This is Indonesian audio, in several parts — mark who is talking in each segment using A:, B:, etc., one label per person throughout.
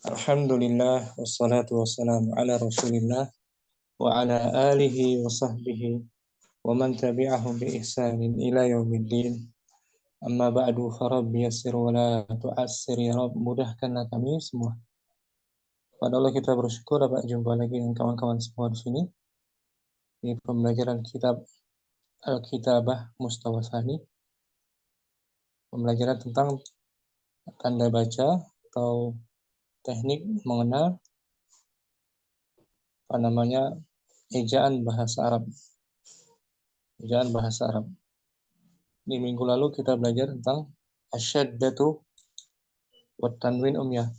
A: Alhamdulillah wassalatu wassalamu ala Rasulillah wa ala alihi wa sahbihi wa man tabi'ahum bi ihsanin ila yaumiddin. Amma ba'du farabbi yassir wa la tu'assir ya Rabb, mudahkanlah kami semua. Pada Allah kita bersyukur dapat jumpa lagi dengan kawan-kawan semua di sini di pembelajaran kitab Al-Kitabah Mustawasani, pembelajaran tentang tanda baca atau teknik mengenal ejaan bahasa Arab. Ejaan bahasa Arab. Di minggu lalu kita belajar tentang asyaddatu wa tanwin ya.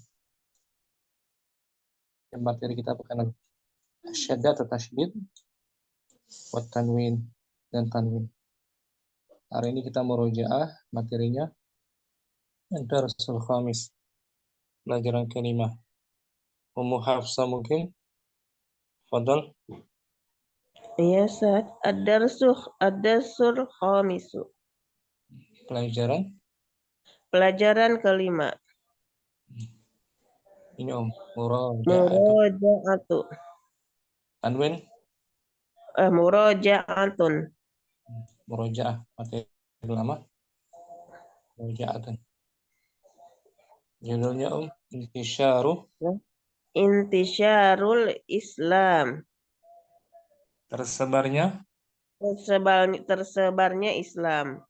A: Yang materi kita pekan lalu. Asyaddat atau tasydid wa tanwin dan tanwin. Hari ini kita murojaah materinya Ad-Darsul Khamis. Pelajaran kelima. Ummu Hafsah mungkin. Fadal.
B: Iya, Ustaz. Ad-Darsul Khamisu. Pelajaran kelima.
A: Ini murojaah.
B: Muroja'atu.
A: Tanwin.
B: Muroja'atun.
A: Murojaah materi lama. Murojaatan. Judulnya
B: Intisyarul Islam. Tersebarnya Islam.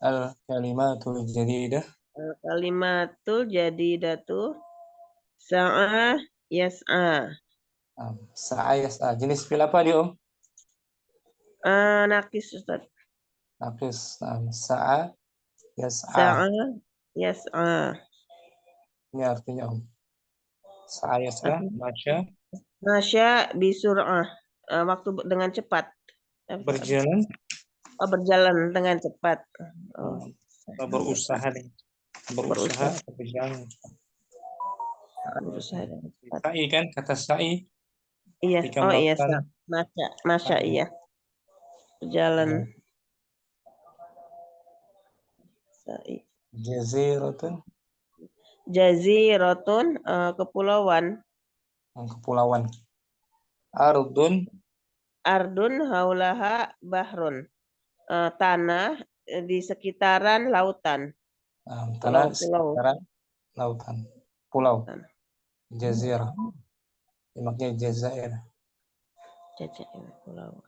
A: Al-kalimatul jadidah.
B: Al-kalimatul jadidatu sa'a yas'a.
A: Sa'a yas'a. Jenis fi'il apa dia,
B: Nakis, Ustaz.
A: Nakis. Sa'a yas'a.
B: Sa'a yas'a.
A: Ini artinya, Sa'a yas'a.
B: Masya bisur'ah. Waktu dengan cepat.
A: Berjalan.
B: Berjalan dengan cepat.
A: Berusaha berjalan.
B: Berusaha dengan cepat.
A: Sa'i kan, kata sa'i.
B: Iya. Iya. Masya iya. Berjalan. Sa'i. Jaziratun kepulauan. Ardun haulaha bahrun. Tanah di sekitaran lautan.
A: Tanah di sekitaran lautan. Pulau. Jazirah. Maknanya Jazair.
B: Pulau.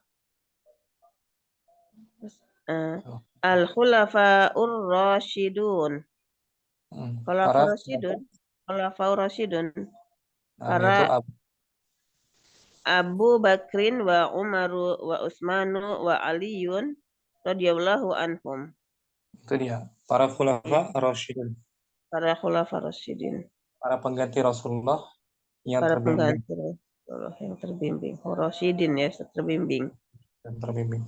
B: Al-Khulafa'ur Rasyidun. Khulafa'ur Rasyidun. Para Abu Bakrin wa Umaru wa Utsmanu wa Aliyun radhiyallahu anhum.
A: Itu dia, para khulafa Rasyidun.
B: Para khulafa Rasyidin.
A: Para pengganti Rasulullah yang
B: terbimbing. Yang terbimbing. Rasyidin ya, terbimbing.
A: Dan terbimbing.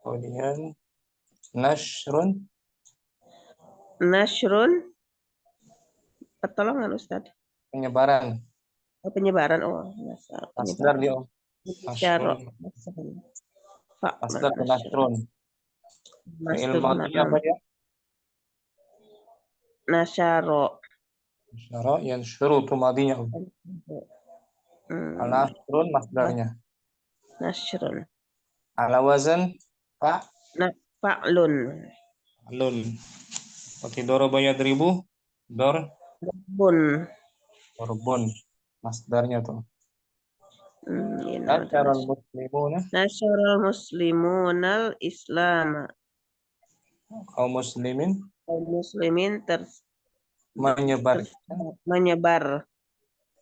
A: Kemudian nashrun
B: pertolongan, Ustaz.
A: Penyebaran.
B: Penyebaran.
A: Masdar dia,
B: Nashrun.
A: Masdar nashrun. Fi'il madhi apa dia? Nasyara yang syuru itu madinya. Nashrun masdarnya.
B: Nashrun.
A: Ala wazan
B: fa'lun.
A: Seperti daraba yadribu, darbun. Masdarnya tuh. Nasyarul
B: muslimunal Islam.
A: Kaum muslimin
B: menyebar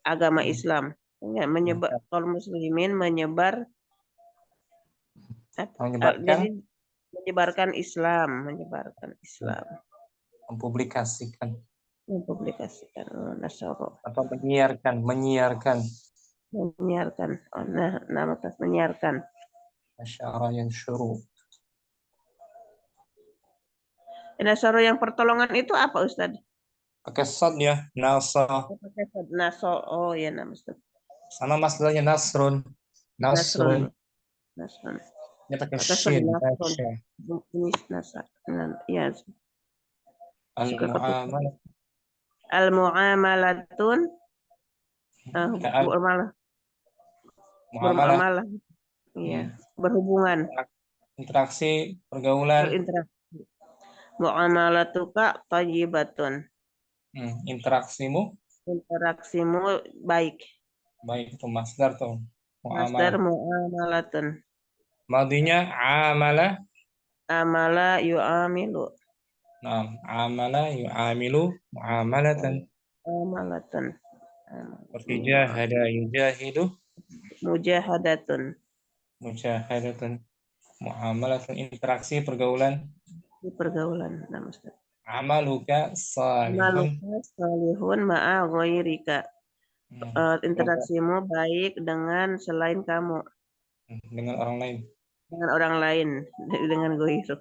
B: agama Islam. Kaum muslimin menyebarkan Islam.
A: Mempublikasikan.
B: Nasyara.
A: Atau menyiarkan.
B: Nama tas menyiarkan.
A: Nasyara yang syuru.
B: Nasyara yang pertolongan itu apa, Ustaz?
A: Pakai sad ya, nasa.
B: Pakai sad, naso. Oh ya, nama Ustaz.
A: Sama masdarnya nasrun. Ini pakai shin.
B: Jenis nasar. Ya.
A: Al-mu'amalah.
B: Al-muamalatun
A: Ka'al
B: muamalah
A: muamalah.
B: bermuamalah. Iya,
A: Hmm.
B: berhubungan,
A: Interaksi pergaulan.
B: berinteraksi. Muamalatuka thayyibatun.
A: Interaksimu
B: Interaksimu baik.
A: baik, itu masdar tuh
B: Masdar
A: muamalah.
B: muamalatun.
A: Madinya amala.
B: Amala yu'amilu.
A: Nah, amala yu'amilu muamalatan.
B: Muamalatun.
A: Seperti jahada yujahidu
B: Mujahadatun.
A: mujahadatun muamalatan, interaksi pergaulan.
B: Di pergaulan. Nah, Ustaz.
A: Amaluka salihun.
B: Amaluka salihun ma'a ghairika.
A: Semoga
B: Interaksimu baik dengan selain kamu.
A: dengan orang lain.
B: Dengan orang lain. Dengan ghairuk.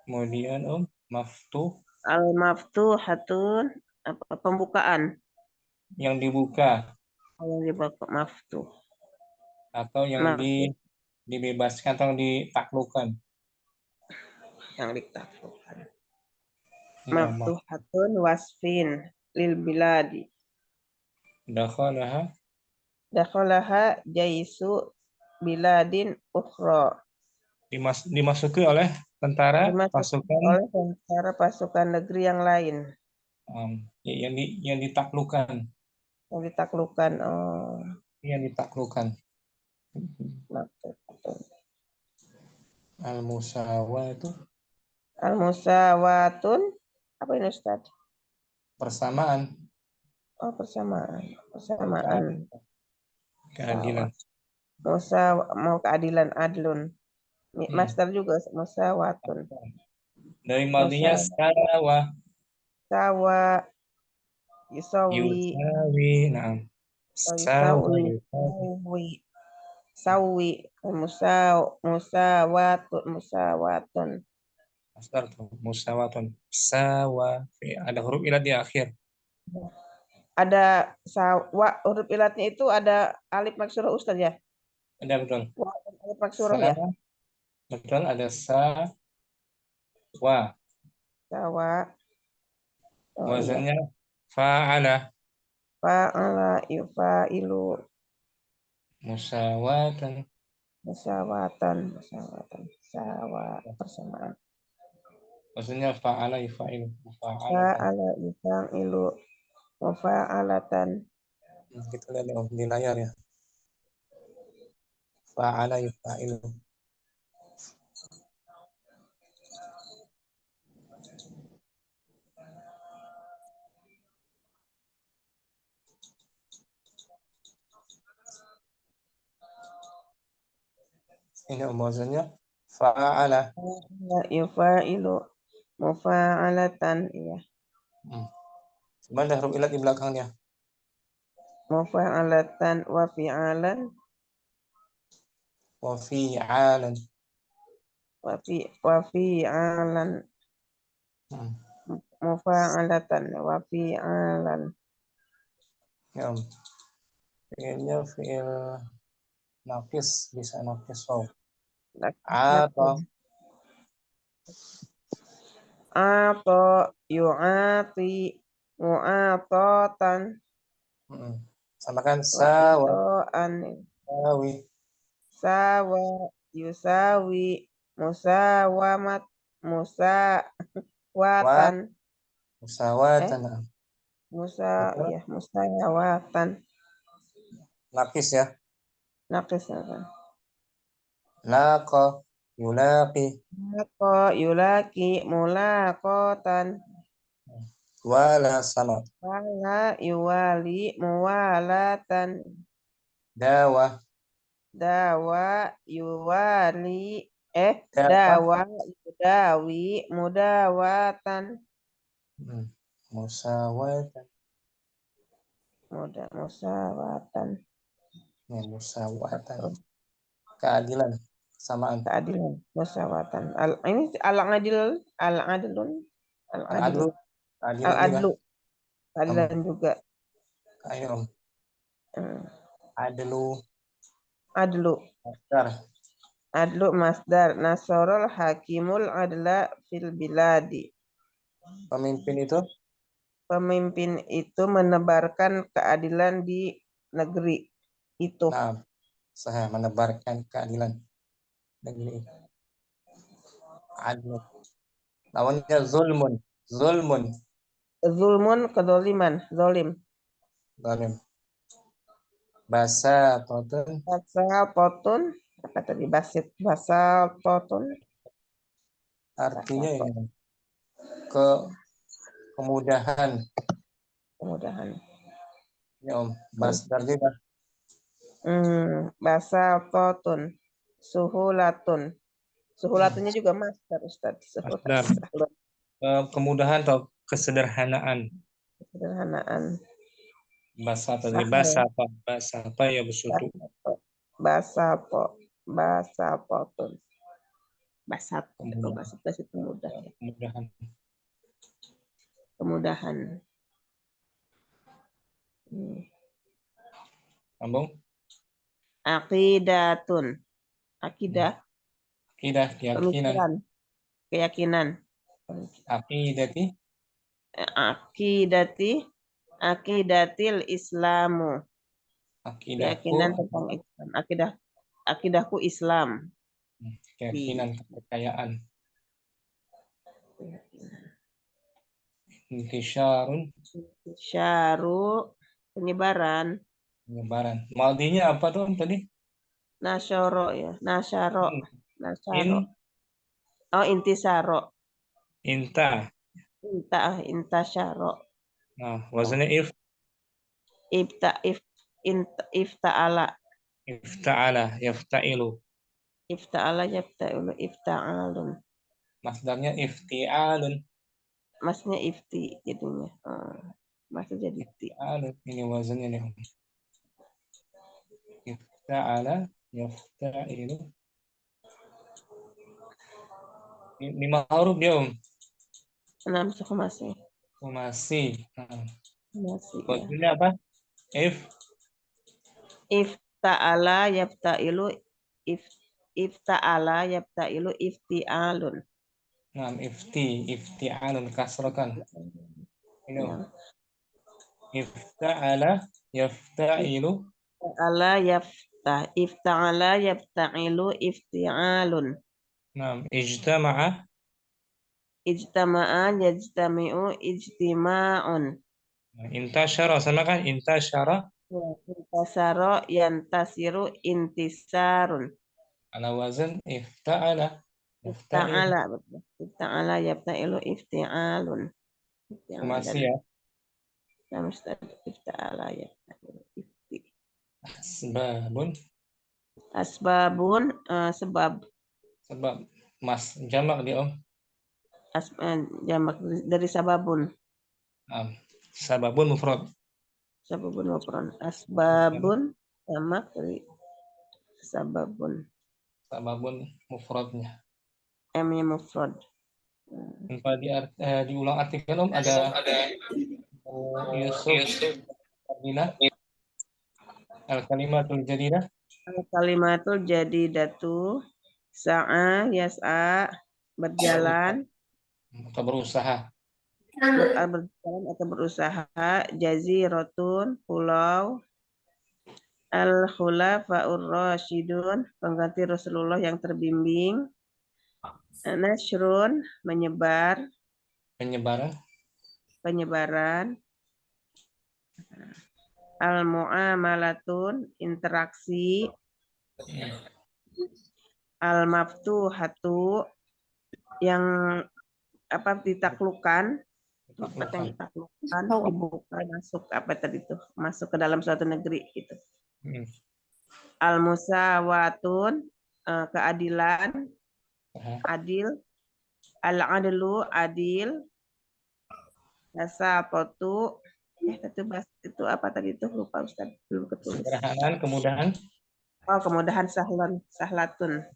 A: Kemudian maftuh
B: Al-maftuhatun. Pembukaan.
A: yang dibuka
B: Yang dibaca maftuh.
A: atau yang
B: Maftuh.
A: dibebaskan atau ditaklukkan.
B: Yang ditaklukkan.
A: Ya,
B: Maftuhatun wasfin lil biladi. Dakhalaha jaisu biladin ukhra.
A: Dimasuki oleh tentara
B: Dimasuki
A: pasukan
B: oleh tentara pasukan negeri yang lain.
A: Yang ditaklukkan.
B: Yang ditaklukkan.
A: Yang ditaklukkan. Al-musawatu.
B: Al-musawatun. Apa ini Ustaz?
A: Persamaan.
B: Persamaan. Persamaan.
A: Keadilan.
B: Mau keadilan, adlun. Master juga musawatun.
A: Dari madinya sawa.
B: Sawa. Yusawi.
A: Yusawi. Nah. Sawa
B: Yusawi.
A: yusawi.
B: Sawi. Musawatun.
A: Masdar tuh musawatun. Sawa. Ada huruf ilat di akhir.
B: Ada sawa, huruf ilatnya itu ada alif maksurah Ustaz ya?
A: Ada, betul.
B: Alif maksurah ya?
A: Betul, ada sawa.
B: Sawa.
A: Wazannya fa'ala.
B: Fa'ala yufa'ilu.
A: Musawatan.
B: Musawatan. Sawa, persamaan.
A: Maksudnya fa'ala yufa'ilu.
B: Fa'ala yufa'ilu. Mufa'alatan.
A: Kita lihat di layar ya. Fa'ala yufa'ilu. Ini wazannya fa'ala.
B: Yufa'ilu. Mufa'alatan. Iya.
A: Coba ada huruf ilat di belakangnya.
B: Mufa'alatan wa fi'alan.
A: Wa fi'alan.
B: Wa fi'alan. Mufa'alatan wa fi'alan.
A: Ya. Fi'ilnya fi'il naqis, bisa naqis waw.
B: Atau yu'ati mu'atotan.
A: Samakan sawa.
B: Sawi. Sawa yusawi musawatan.
A: Musawatan.
B: Musawatan.
A: Naqis ya.
B: Naqis.
A: Laqa yulaqi.
B: Laqa yulaqi mulaqatan.
A: Wala sanad.
B: Wala yuwali muwalatan.
A: Dawa.
B: Dawa yuwali dawa yudawi mudawatan.
A: Musawatan.
B: Musawatan.
A: Musawatan. Keadilan, samaan.
B: Keadilan, musawatan. Ini al-adilun.
A: Al-adlu.
B: Al-adlu. Keadilan juga.
A: Ayo. Adlu.
B: Masdar. Adlu masdar. Nasarul hakimul adla fil biladi.
A: Pemimpin itu
B: Pemimpin itu menebarkan keadilan di negeri itu.
A: Nah, saya menebarkan keadilan negeri. Adil. Lawannya zulmun. Zulmun.
B: Zulmun, kedoliman, zolim.
A: Zalim. Basatotun.
B: Basal potun, apa tadi basit? Basal potun,
A: Artinya
B: basal
A: ini kemudahan.
B: kemudahan.
A: Ya, Om. Masdar juga.
B: Basal potun, suhulatun. Suhulatunnya juga master, Ustaz.
A: Masdar.
B: Suhulat.
A: Kemudahan atau kesederhanaan.
B: Kesederhanaan.
A: Bahasa apa tadi?
B: Sahal.
A: Bahasa apa ya besutu?
B: Basal potun. Basat. Kalau
A: Kemudahan.
B: basat itu mudah.
A: Kemudahan.
B: Kemudahan.
A: Sambung.
B: Aqidatun. Akidah.
A: Akidah, keyakinan.
B: Pemikiran. Keyakinan.
A: Akidati.
B: Akidatil Islamu.
A: Akidahku.
B: Keyakinan tentang Islam. Akidahku Islam.
A: Keyakinan, kepercayaan. Intisyarun.
B: Syaru, penyebaran.
A: Penyebaran. Maldinya apa tuh tadi?
B: Nasyoro ya. Nasyaro.
A: In.
B: Oh, intisaro.
A: Inta.
B: Intasyaro.
A: Nah, wazannya
B: Ifta'ala.
A: ifta'ala, yafta'ilu.
B: Ifta'ala yafta'ulu. Ifta'alun.
A: Masdarnya ifti'alun.
B: Masnya ifti jadinya. Masnya jadi ti.
A: Ifti'alun. Ini wazannya nih. Ifta'ala, yafta'ilu. 5 huruf dia, Om.
B: 6 suku masih.
A: Masih.
B: Masih ya.
A: Wazannya apa?
B: Ifta'ala yafta'ilu. Ifta'ala yafta'ilu ifti'alun.
A: Nah, ifti'alun kasrakan. Ini
B: Ya.
A: ifta'ala yafta'ilu.
B: Ifta'ala yafta'ilu ifti'alun.
A: Nah, ijtama'a.
B: Ijtama'a yajtami'u ijtima'un.
A: Intasyara sama kan? Intasyara.
B: Intasaro yantasiru intisarun.
A: Ala wazan ifta'ala. Yafta'il.
B: Ifta'ala betul. Ifta'ala yafta'ilu ifti'alun.
A: Masih ya.
B: Ifta'ala yafta'ilu ifti.
A: Asbabun.
B: Asbabun sebab.
A: Sebab. Mas jamak dia, Om.
B: Jamak dari sababun.
A: Sababun mufrad.
B: Sababun mufrad. Asbabun jamak dari sababun.
A: Sababun mufradnya.
B: M-nya mufrad.
A: Tanpa diulang artikel, Om, ada Yusuf Abdillah. Al-kalimatul jadidah.
B: Al-kalimatul jadidatu sa'a yas'a berjalan
A: Atau berusaha.
B: berjalan atau berusaha. Jaziratun pulau. Al-khulafa'ur rasyidun pengganti Rasulullah yang terbimbing. Nashrun penyebaran. Al-mu'amalatun interaksi. Al-maftuhatu yang ditaklukkan. Tempat yang ditaklukkan, dibuka, masuk masuk ke dalam suatu negeri gitu. Al-musawatun keadilan, adil. Al-adlu adil. Basatatu itu apa tadi itu lupa Ustaz, belum ketulis.
A: Kemudahan.
B: Oh, kemudahan sahlatun.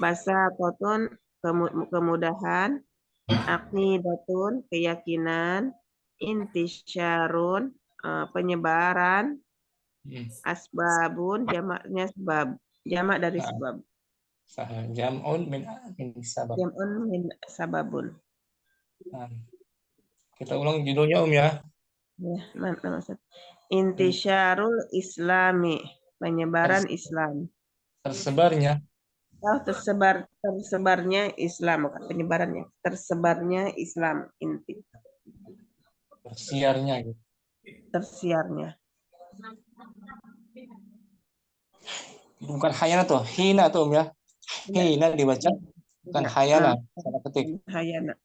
B: Basatun kemudahan. Aqidatun keyakinan. Intisyarun penyebaran. Asbabun jamaknya sebab, jamak dari sebab.
A: Jam'un min sabab.
B: Jam'un min sababun.
A: Kita ulang judulnya ya.
B: Ya, mana Ustaz? Intisyarul Islami, penyebaran Islam.
A: Tersebarnya.
B: Oh, tersebarnya Islam, bukan penyebarannya. Tersebarnya Islam, inti.
A: Tersiarnya gitu.
B: Tersiarnya.
A: Bukan hayana tuh, hina tuh ya. Hina dibaca, bukan hayana. Salah ketik.
B: Hayana.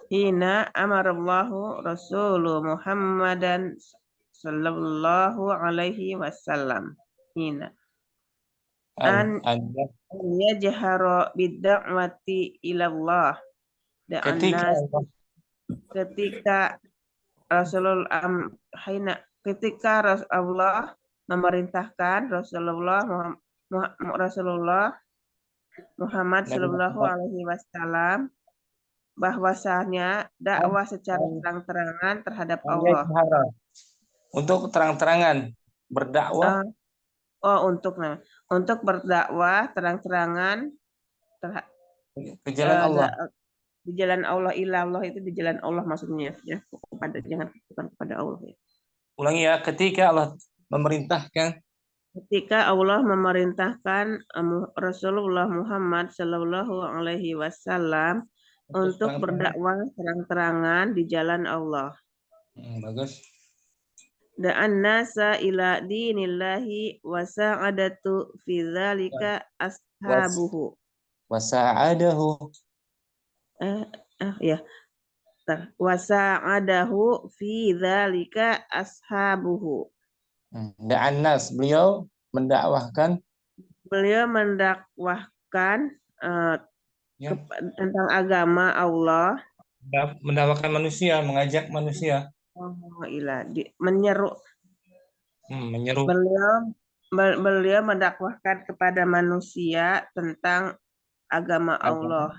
B: Hina amarallahu rasulu Muhammadan sallallahu alaihi wasallam. Hina. An yajhara bid-da'wati ilallah.
A: ketika
B: Ketika Allah memerintahkan Rasulullah Muhammad Shallallahu Alaihi Wasallam bahwasanya dakwah secara terang-terangan terhadap Allah.
A: Untuk terang-terangan berdakwah.
B: Untuk berdakwah terang-terangan
A: ke jalan Allah.
B: Di jalan Allah, ilallah itu di jalan Allah maksudnya ya, bukan kepada Allah ya.
A: Ulangi ya, ketika Allah memerintahkan
B: Rasulullah Muhammad Shallallahu Alaihi Wasallam untuk berdakwah terang-terangan di jalan Allah.
A: Bagus.
B: Da'an nasa ila dinillahi wa sa'adatu fi dzalika ashabuhu.
A: Wa sa'adahu.
B: Ya. Wa sa'adahu fi dzalika ashabuhu.
A: Da'an nas, beliau mendakwahkan
B: tentang agama Allah,
A: mendakwahkan manusia, mengajak manusia.
B: Menyeru. Beliau mendakwahkan kepada manusia tentang agama Allah.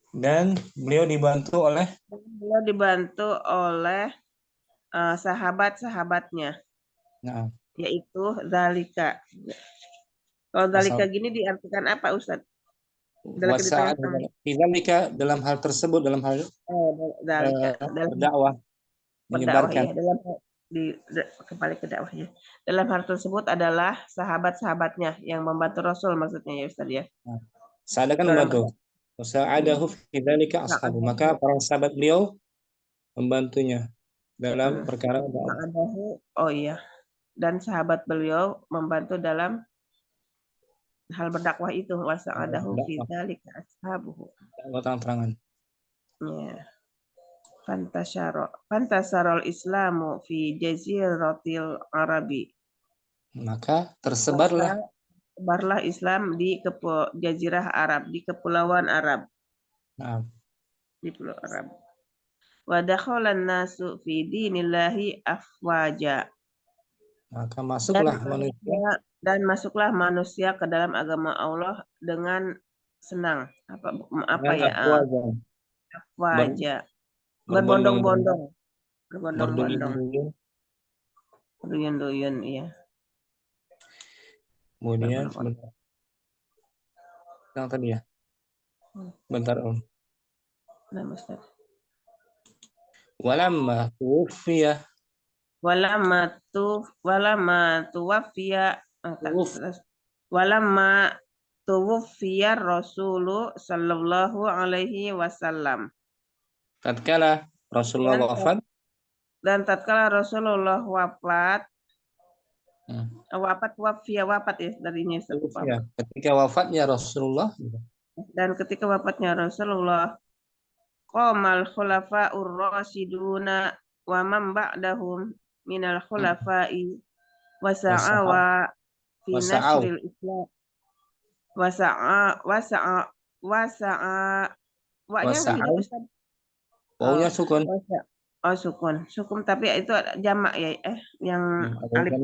A: Dan beliau dibantu oleh
B: sahabat-sahabatnya. Yaitu zalika. Kalau zalika gini diartikan apa, Ustaz?
A: Zalika dalam hal tersebut, dalam hal berdakwah, menyebarkan.
B: Kembali ke dakwah ya. Dalam hal tersebut adalah sahabat-sahabatnya yang membantu Rasul maksudnya ya Ustaz ya.
A: Sa'ada kan membantu. Sa'adahu fi dzalika ashabu. Maka para sahabat beliau membantunya dalam perkara dakwah.
B: Oh iya. Dan sahabat beliau membantu dalam hal berdakwah itu. Wasa'adahu fi dzalika ashabuhu.
A: Dakwah terang-terangan.
B: Ya. Fantasarul Islamu fi jaziratil Arabi.
A: Maka tersebarlah
B: Islam di jazirah Arab, di kepulauan Arab. Di pulau Arab. Wa dakhalan nasu fi dinillahi afwaja.
A: Maka masuklah
B: masuklah manusia ke dalam agama Allah dengan senang. Afwaja. Berbondong-bondong. Berduyun-duyun, iya.
A: Kemudian sebentar. Yang tadi ya. Bentar Om. Walamma tuwfiya
B: Rasulu sallallahu alaihi wasallam.
A: Tatkala Rasulullah wafat.
B: Dan tatkala Rasulullah wafat ya darinya.
A: Ketika wafatnya Rasulullah.
B: Dan ketika wafatnya Rasulullah, qamal khulafa'ur rasyiduna wa man ba'dahum minal khulafa'i wasa'awa fi nasril Islam.
A: Wawunya sukun.
B: Sukun tapi itu jamak ya yang alif.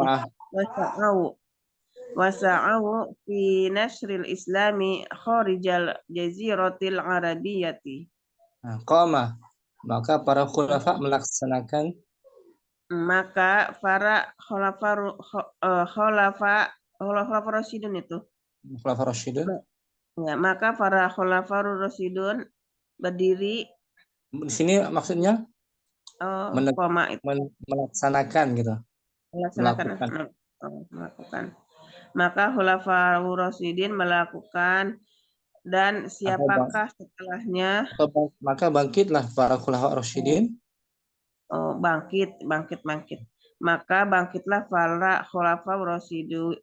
B: Wasa'u fi nasril islami kharijal jaziratil arabiyyati.
A: Qama, maka para khulafa melaksanakan.
B: Maka para khulafa rasyidun itu.
A: Khulafa rasyidun.
B: Ya, maka para khulafa rasyidun berdiri
A: Di sini maksudnya
B: Oh, koma itu
A: melaksanakan gitu,
B: melaksanakan
A: melakukan.
B: melakukan. Maka Khulafaur Rasyidin melakukan, dan siapakah setelahnya?
A: Maka bangkitlah para khulafa Rasyidin.
B: Oh, bangkit. Maka bangkitlah para Khulafaur Rasyidin,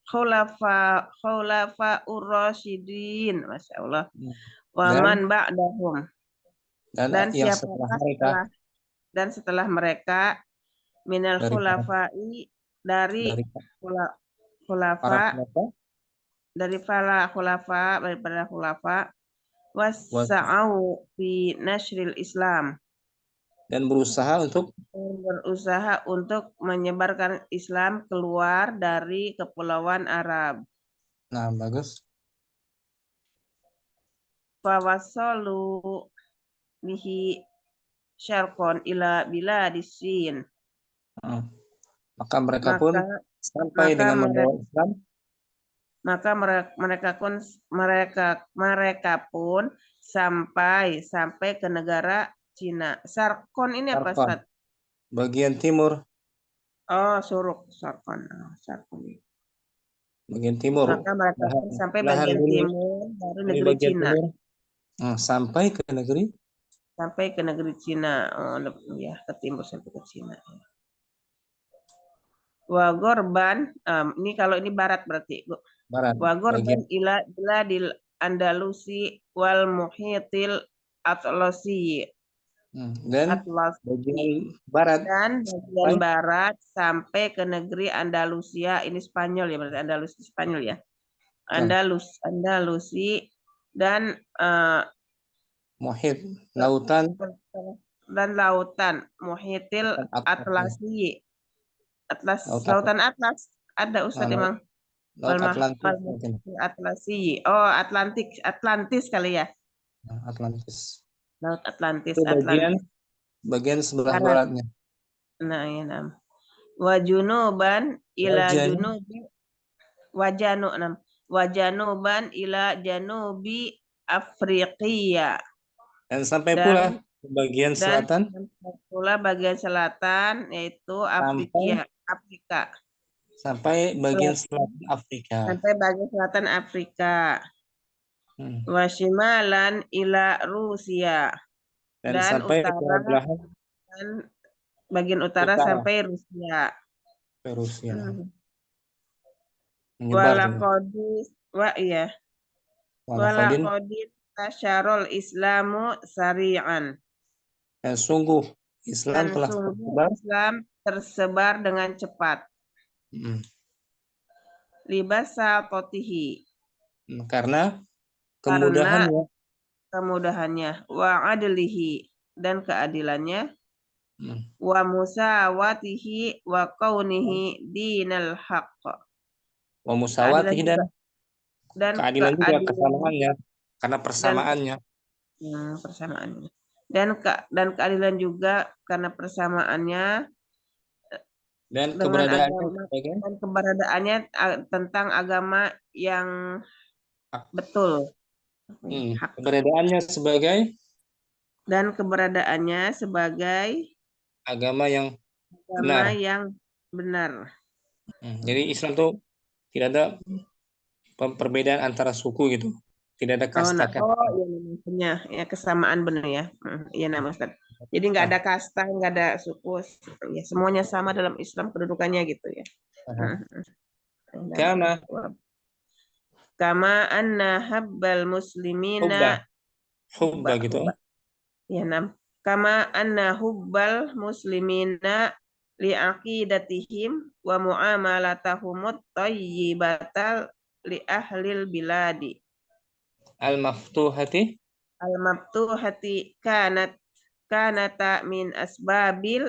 B: Khulafaur Rasyidin, Masya Allah. Waman ba'dahum, dan
A: yang setelah mereka,
B: setelah mereka minal
A: dari
B: khulafai, dari khulafa, daripada khulafa wasa'au fi nashril Islam,
A: dan berusaha
B: untuk menyebarkan Islam keluar dari kepulauan Arab.
A: Nah, bagus.
B: Fawasalu bihi syarqon ila biladis Sin.
A: Maka mereka pun sampai dengan membawa Islam.
B: Maka mereka pun sampai ke negara Cina. Sarkon ini apa, Ustaz?
A: Bagian timur.
B: Oh, Suruk, Sarkon. Sarkon.
A: Bagian timur.
B: Maka mereka pun sampai bagian timur dari negeri Cina.
A: Sampai ke negeri
B: Cina. Oh, ya, ke timur sampai ke Cina. Wa Gorban, ini kalau ini barat berarti.
A: Barat.
B: Wa Gorban ila biladil Andalusi wal muhitil Atlasi.
A: Dan bagian barat,
B: sampai ke negeri Andalusia. Ini Spanyol ya, berarti Andalusi Spanyol ya. Andalusi dan
A: muhit, lautan,
B: muhitil Atlasi. Lautan Atlas ada, Ustaz, emang.
A: Laut
B: Atlasi. Oh, Atlantis kali ya.
A: Atlantis.
B: Laut Atlantis.
A: Itu bagian sebelah baratnya.
B: Nah, ya, wa junuban ila junubi wajanuban ila janubi Afriqiya.
A: Dan sampai pula bagian selatan.
B: Yaitu Afrika.
A: Sampai bagian selatan Afrika.
B: Washimalan ila Rusia. Dan
A: sampai
B: utara, bagian utara sampai Rusia. Walakodis tasyarul Islamu sari'an.
A: Dan sungguh Islam telah
B: tersebar dengan cepat. Libasa kotihi,
A: karena
B: kemudahannya, wa adlihi, dan keadilannya, wa musawatihi wa kaunihi dinal haqq.
A: Wa musawatihi, dan keadilan juga kesamaannya, karena persamaannya.
B: Dan keadilan juga karena persamaannya,
A: dan
B: keberadaannya tentang agama yang betul.
A: Keberadaannya
B: sebagai
A: agama yang
B: benar.
A: Jadi Islam tuh tidak ada perbedaan antara suku gitu. Tidak ada kasta.
B: Ya, kesamaan benar ya. Iya, nama Ustaz. Jadi nggak ada kasta, nggak ada suku, ya semuanya sama dalam Islam kedudukannya gitu ya. Kama anna habbal muslimina
A: hubba gitu.
B: Ya, kama anna hubbal muslimina li aqidatihim wa muamalatahumut thayyibatal li ahlil biladi
A: al-maftuhati
B: kanata min asbabil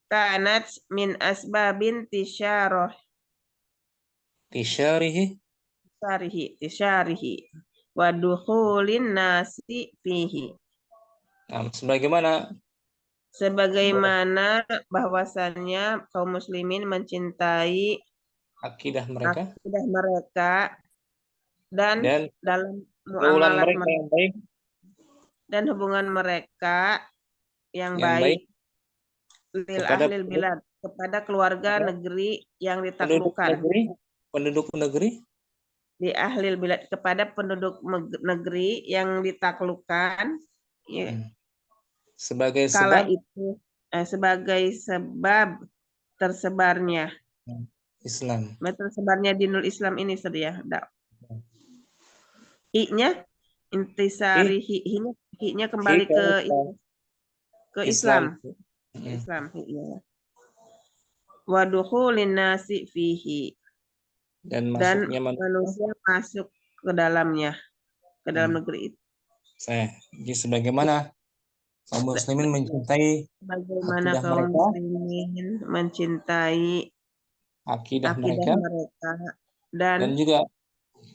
B: kanat min asbabin tisyarihi wa dukhulin nasi fihi. Sebagaimana bahwasannya kaum muslimin mencintai akidah mereka dan
A: dan
B: dalam
A: pergaulan
B: muamalat
A: mereka yang baik,
B: dan hubungan mereka yang
A: yang baik
B: baik lil
A: kepada
B: ahlil bilad, kepada keluarga negeri yang
A: penduduk
B: ditaklukkan,
A: negeri, penduduk negeri
B: di ahlil bilad, kepada penduduk negeri yang ditaklukkan ya,
A: sebagai
B: kala
A: sebab
B: itu sebagai sebab tersebarnya
A: Islam.
B: tersebarnya dinul Islam ini sedia. I-nya intisari hi-nya kembali ke
A: Islam.
B: Islam. Ke Islam hi-nya. Wa dukhulin nasi fihi,
A: Dan
B: dan
A: masuknya
B: manusia masuk ke dalamnya, ke dalam negeri itu.
A: Jadi sebagaimana kaum muslimin mencintai
B: Bagaimana
A: akidah
B: kaum
A: mereka,
B: muslimin mencintai
A: akidah
B: akidah
A: mereka,
B: mereka
A: dan juga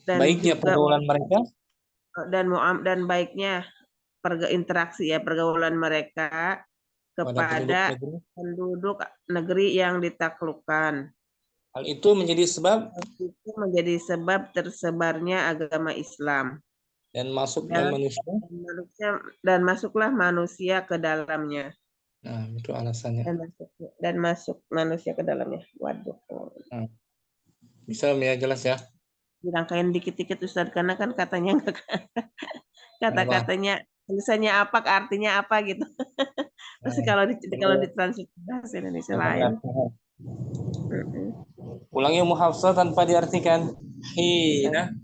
B: dan
A: baiknya
B: juga
A: pergaulan mereka
B: dan baiknya interaksi ya pergaulan mereka
A: pada penduduk
B: kepada
A: negeri.
B: penduduk negeri yang ditaklukkan.
A: Hal itu menjadi sebab
B: Itu menjadi sebab tersebarnya agama Islam
A: dan masuknya manusia.
B: dan masuklah manusia ke dalamnya.
A: Nah, itu alasannya.
B: Dan masuk manusia ke dalamnya. Waduh.
A: Nah, bisa ya jelas ya.
B: Dirangkain dikit-dikit Ustaz, karena kan katanya enggak kata-katanya tulisannya apa, artinya apa gitu. Terus kalau ditranslate bahasa Indonesia lain.
A: Ulangi muhafsah tanpa diartikan. Hina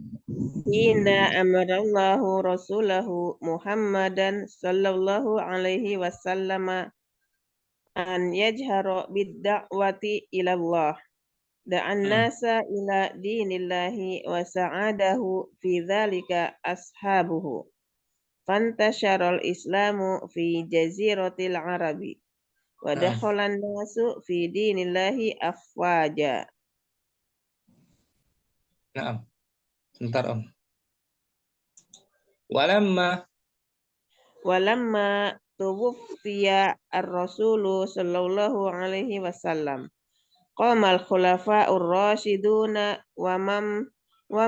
B: Hina amarallahu rasulahu Muhammadan sallallahu alaihi wasallam an yajhara bid-da'wati ila Allah. Da'an nasa ila dinillahi wa sa'adahu fi dzalika ashabuhu. Fantasharal islamu fi jaziratil arabi. Wa dakhalan nasu fi dinillahi afwaja.
A: Nah, sebentar Om.
B: Walamma tuwfiya ar-rasulu sallallahu alaihi wasallam. Qamal khulafa'ur rasyiduna wa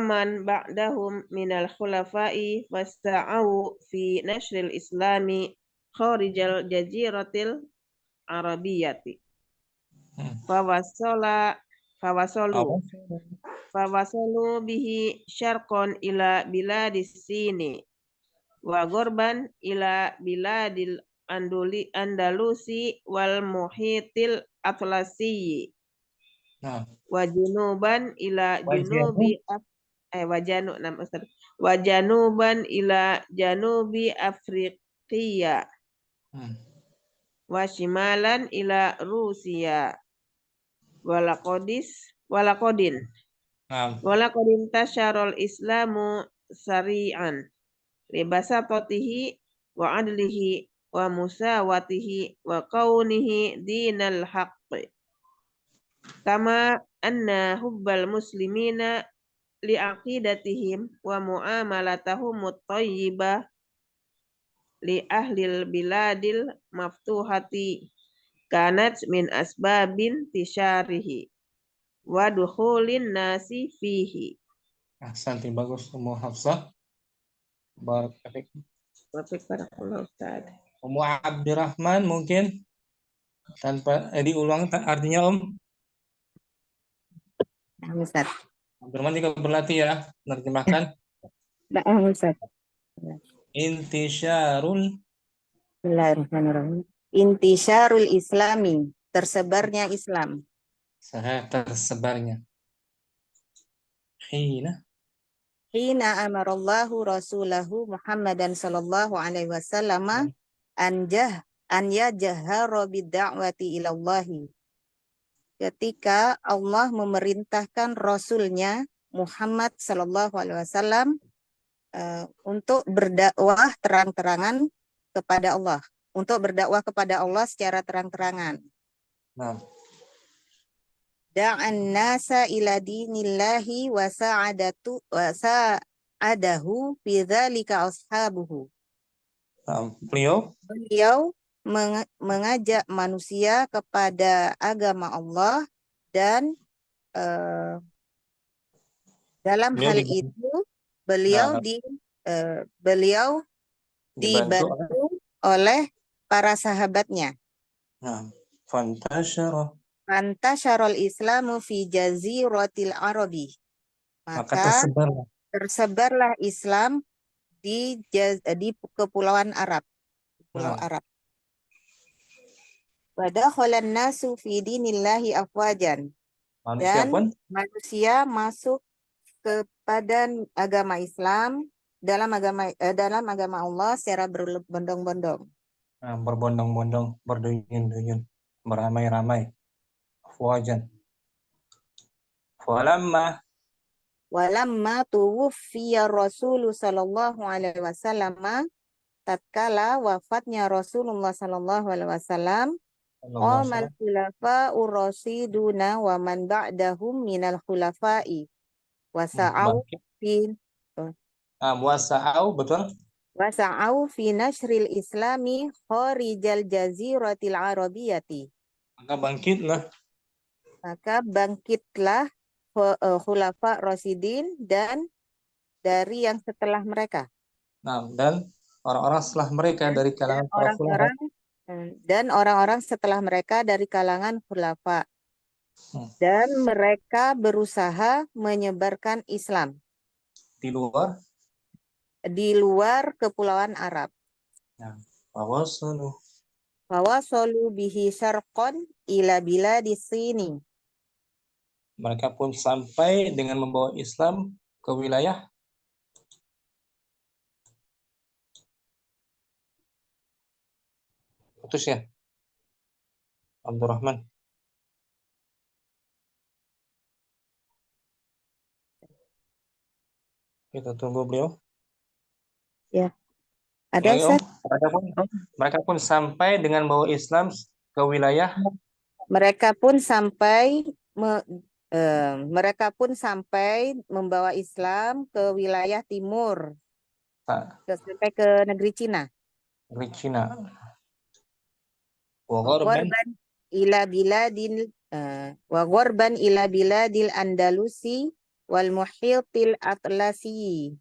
B: man ba'dahum minal khulafa'i fasta'au fi nashril islami kharijal jaziratil arabiyyati. Fawasalu bihi syarqan ila biladis sini wa gorban ila biladil Andalusi wal muhitil atlasi wa junuban ila janubi Afriqiya wa shimalan ila Rusia walaqodin tasyarul islamu sari'an libasatotihi wa adlihi wa musawatihi wa kaunihi dinal haqqi. Kama anna hubbal muslimina liaqidatihim wa muamalatahum at-tayyibah li ahlil biladil maftuhati kanat min asbabin tisyarihi wa dukhulin nasi fihi.
A: Ahsanti, bagus Ummu Hafsah.
B: Barakallahu Ustaz.
A: Ummu Abdurrahman mungkin tanpa diulang artinya Om.
C: Ustaz.
A: Abdurrahman juga berlatih ya menerjemahkan.
C: Ustaz. Bismillahirrahmanirrahim. Intisyarul islami, tersebarnya Islam.
A: Tersebarnya. Hina
C: amarallahu rasulahu Muhammadan sallallahu alaihi wasallam an yajhara bid-da'wati ilallahi. Ketika Allah memerintahkan Rasulnya Muhammad sallallahu alaihi wasallam untuk berdakwah terang-terangan kepada Allah, untuk berdakwah kepada Allah secara terang-terangan. Da'an nasa ila dinillahi wa sa'adahu fi dzalika ashabuhu.
A: Beliau
C: mengajak manusia kepada agama Allah dan dalam hal itu Beliau
A: Nah,
C: beliau
A: dibantu oleh
C: dibantu oleh para sahabatnya.
A: nah, fantasyara,
C: Fantasyarul Islamu fi jaziratil Arabi.
A: maka
C: Maka
A: tersebarlah.
C: tersebarlah Islam di kepulauan Arab, Pulau
A: Nah,
C: Arab. Wadakhalan nasu fi dinillahi afwajan.
A: manusia
C: Dan
A: pun
C: manusia masuk kepada agama Islam dalam agama Allah secara berbondong-bondong.
A: berbondong-bondong, berduyun-duyun, beramai-ramai, afwajan. Falamma,
C: Walamma tuwuffiya Rasul sallallahu alaihi wasallam, tatkala wafatnya Rasulullah sallallahu alaihi wasallam,
A: sallallahu alaihi
C: qamal
A: wasallam,
C: khulafa'ur rasyiduna wa man ba'dahum minal khulafa'i wasa'au
A: bangkit.
C: fi
A: Wasa'au, betul.
C: wasa'au fi nashril islami kharijal jaziratil arabiyati.
A: Maka bangkitlah
C: Maka bangkitlah khulafa rasyidin dan dari yang setelah mereka.
A: dan orang-orang setelah mereka
C: Dan,
A: dari
C: dan
A: kalangan para khulafa.
C: orang-orang dan orang-orang setelah mereka dari kalangan khulafa. Dan mereka berusaha menyebarkan Islam
A: Di luar,
C: di luar kepulauan Arab.
A: fawasalu,
C: Fawasalu bihi syarqan ila biladis sini.
A: mereka pun sampai dengan membawa Islam ke wilayah putus ya, Abdurrahman. Kita tunggu beliau.
C: Ya. Ada
A: Lagi, Om.
C: Ustaz?
A: Mereka pun sampai dengan membawa Islam ke wilayah.
C: Mereka pun sampai membawa Islam ke wilayah timur, sampai ke negeri Cina.
A: Negeri Cina.
C: Wagorban ila biladil Andalusi wal muhitil atlasi.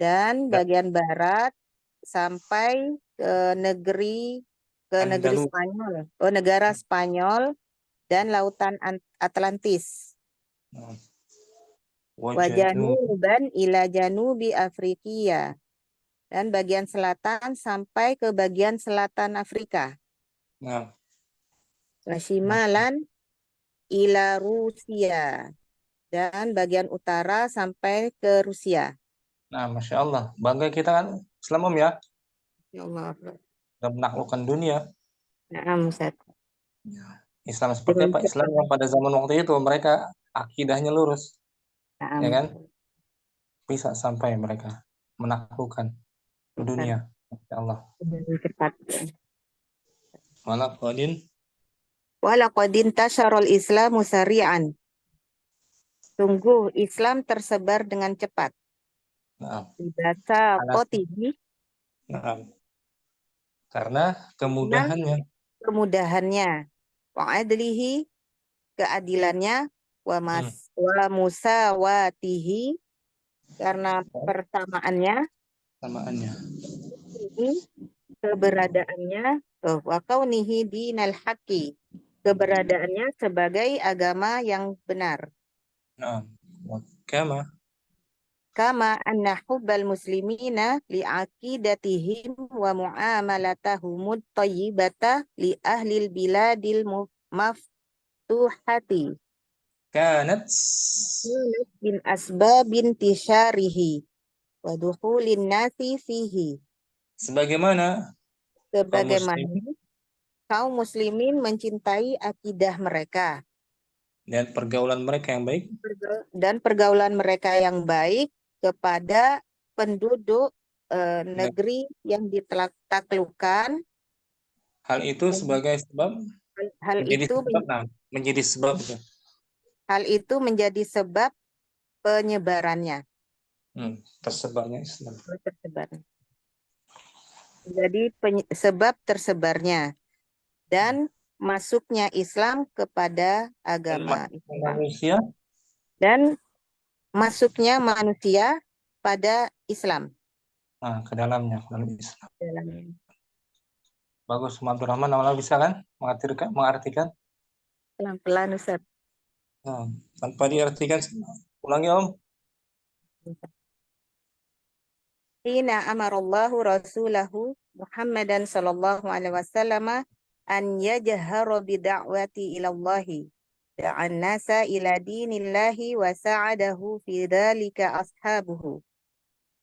C: Dan bagian barat sampai ke negeri
A: Andalus.
C: Spanyol, negara Spanyol dan lautan Atlantis. Wajanuban ila janubi Afrikia. Dan bagian selatan sampai ke bagian selatan Afrika.
A: Nah,
C: Wasimalan ila Rusia. Dan bagian utara sampai ke Rusia.
A: Masya Allah. Bangga kita kan Islam, Om, ya.
C: Ya Allah.
A: Dan menaklukkan dunia.
C: Nah, Ustaz.
A: Islam seperti apa? Islam yang pada zaman waktu itu mereka akidahnya lurus. Ya kan? Bisa sampai mereka menaklukkan dunia. Masya Allah.
C: Cepat.
A: Walaqadin
C: tasyarul Islamu sari'an. Sungguh Islam tersebar dengan cepat. Bahasa kotihi.
A: Karena kemudahannya.
C: Wa'adlihi, keadilannya. Wa musawatihi, karena persamaannya. Keberadaannya. Wa kaunihi dinal haqqi, keberadaannya sebagai agama yang benar. Kama anna hubbal muslimina li'aqidatihim wa mu'amalatahumut tayyibata li ahlil biladil maftuhati. Kanat bin asbabin tisyarihi wa dukhulin nasi fihi.
A: Sebagaimana
C: kaum muslimin mencintai akidah mereka
A: dan pergaulan mereka yang baik kepada penduduk negeri yang ditaklukkan. Hal itu menjadi sebab penyebarannya. Tersebarnya Islam.
C: Jadi sebab tersebarnya dan masuknya Islam kepada agama Islam. Dan masuknya manusia pada Islam.
A: Nah, ke dalamnya, ke dalam Islam.
C: Dalam-
A: Bagus, Abdurrahman, awalnya bisa kan mengartikan?
C: Pelan-pelan Ustaz.
A: Nah, tanpa diartikan, ulangi Om.
C: Hina amarallahu rasulahu Muhammadan sallallahu alaihi wasallam an yajhara bida'wati ila Allahi da'an nasa ila dinillahi wa sa'adahu fi dhalika ashabuhu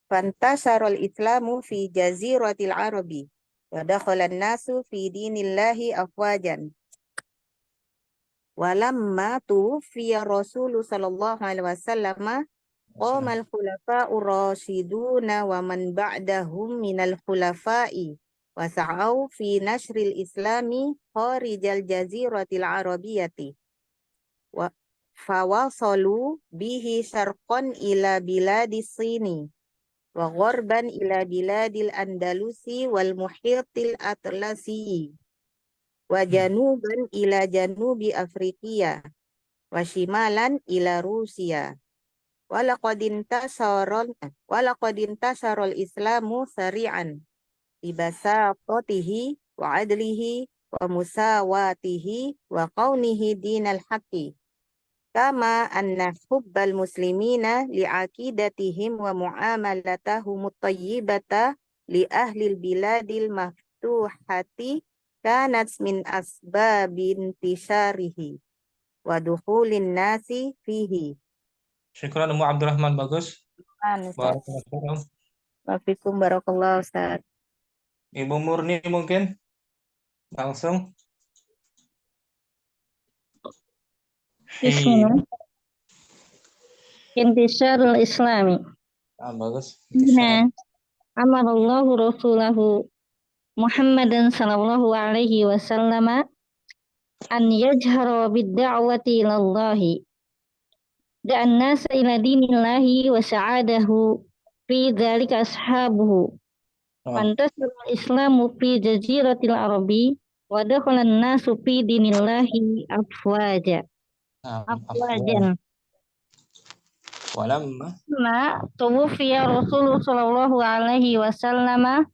C: fantasara al-islamu fi jaziratil arabi wa dakhala an-nasu fi dinillahi afwajan walamma tuwfiya rasulu sallallahu alaihi wasallam qamal khulafa'ur rasyiduna wa man ba'dahum minal khulafa'i wa sa'au fi nashril islami kharijal jaziratil arabiyyati wa fawasalu bihi syarqan ila biladis sini wa gharban ila biladil andalusi wal muhitil atlasi wa januban ila janubi afriqiya wa shimalan ila Rusia. Walaqad intasarul Islamu sari'an bibasatotihi wa adlihi wa musawatihi wa kaunihi dinal haqqi kama anna hubbal muslimina li'aqidatihim wa mu'amalatahum tayyibata li ahlil biladil maftuhati kanat min asbabin tisarihi wa dukhulin nasi fihi.
A: Syukran Ummu Abdurrahman, bagus.
C: Ustaz.
A: Barakallahu.
C: Wafikum barakallah Ustaz.
A: Ibu Murni mungkin langsung.
D: Bismillah. Intisarul Islami.
A: Bagus.
D: Hina amarallahu rasulahu Muhammadan sallallahu alaihi wasallam an yajhara bid-da'wati ilallahi da'an nasa ila dinillahi wa sa'adahu fi dzalika ashabuhu fantasarul islamu fi jaziratil arabi wa dakhala an-nasu fi dinillahi afwajan
A: Walamma
D: tuwfiya Rasulullah sallallahu alaihi wasallam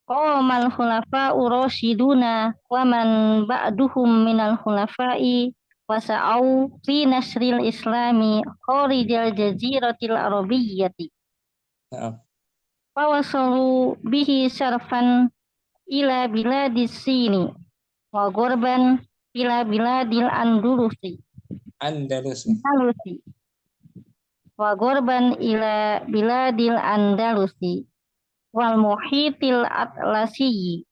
D: qamal khulafa'ur rasyiduna wa man ba'duhum minal khulafa'i wa sa'au fi nasril islami kharijal jaziratil arabiyyati wa wasalu bihi syarfan ila biladis sini wa ghurban ila biladil andalusi wa ghurban ila biladil andalusi wal muhitil atlasi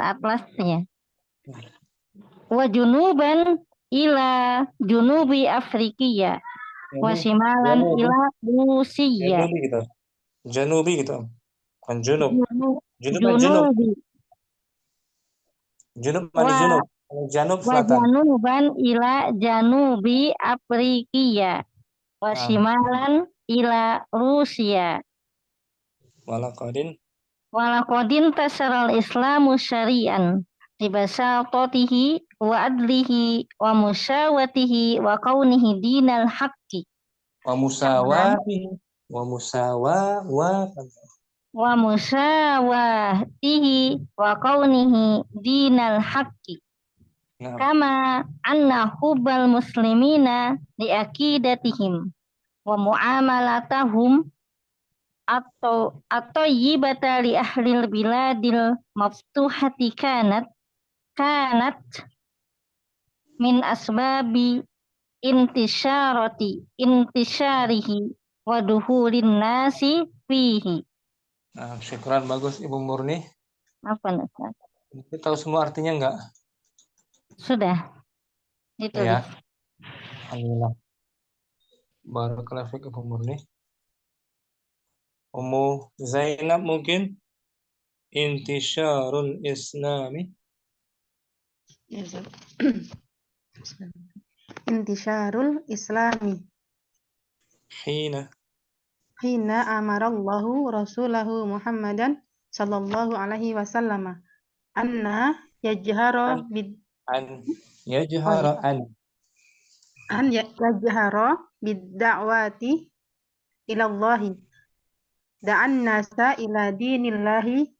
D: atlasnya wa junuban ila junubi afrikiya wa shimalan ila Rusia
A: Janubi gitu. Kan junub. Junub mana junub? Janub
D: wa
A: selatan.
D: januban ila janubi afrikiya wa shimalan ila Rusia. Walaqadin tasaral Islamu syari'an bibasatotihi wa adlihi wa musawatihi wa kaunihi dinal haqqi
A: Wa musawatihi wa
D: musawatihi wa kaunihi dinal haqqi kama anna hubbal muslimina li aqidatihim wa muamalatahum atau yibata li ahlil biladil maftuhati kanat min asbabi intisyarihi wa duhulin nasi fihi.
A: Syukran, bagus Ibu Murni.
D: Apa Ustaz?
A: Kita tahu semua artinya enggak?
D: Sudah. Itu
A: ya. Alhamdulillah. Barakallahu fiik Ibu Murni. Ummu Zainab mungkin intisyarul islami.
E: Intisyarul islami
A: Hina
E: amarallahu rasulahu Muhammadan sallallahu alaihi wasallam anna yajhara bid-da'wati ilallahi da'an nasa ila dinillahi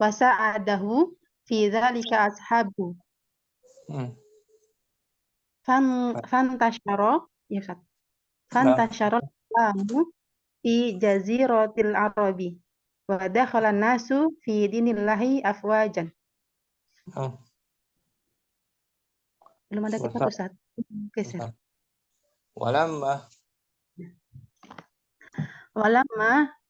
E: wasa'adahu fi dzalika ashabu fantashara ya Ustaz fantashara islamu fi jaziratil arabi wa dakhala nasu fi dinillahi afwajan. Belum ada kitab Ustaz. Geser.
A: Walamma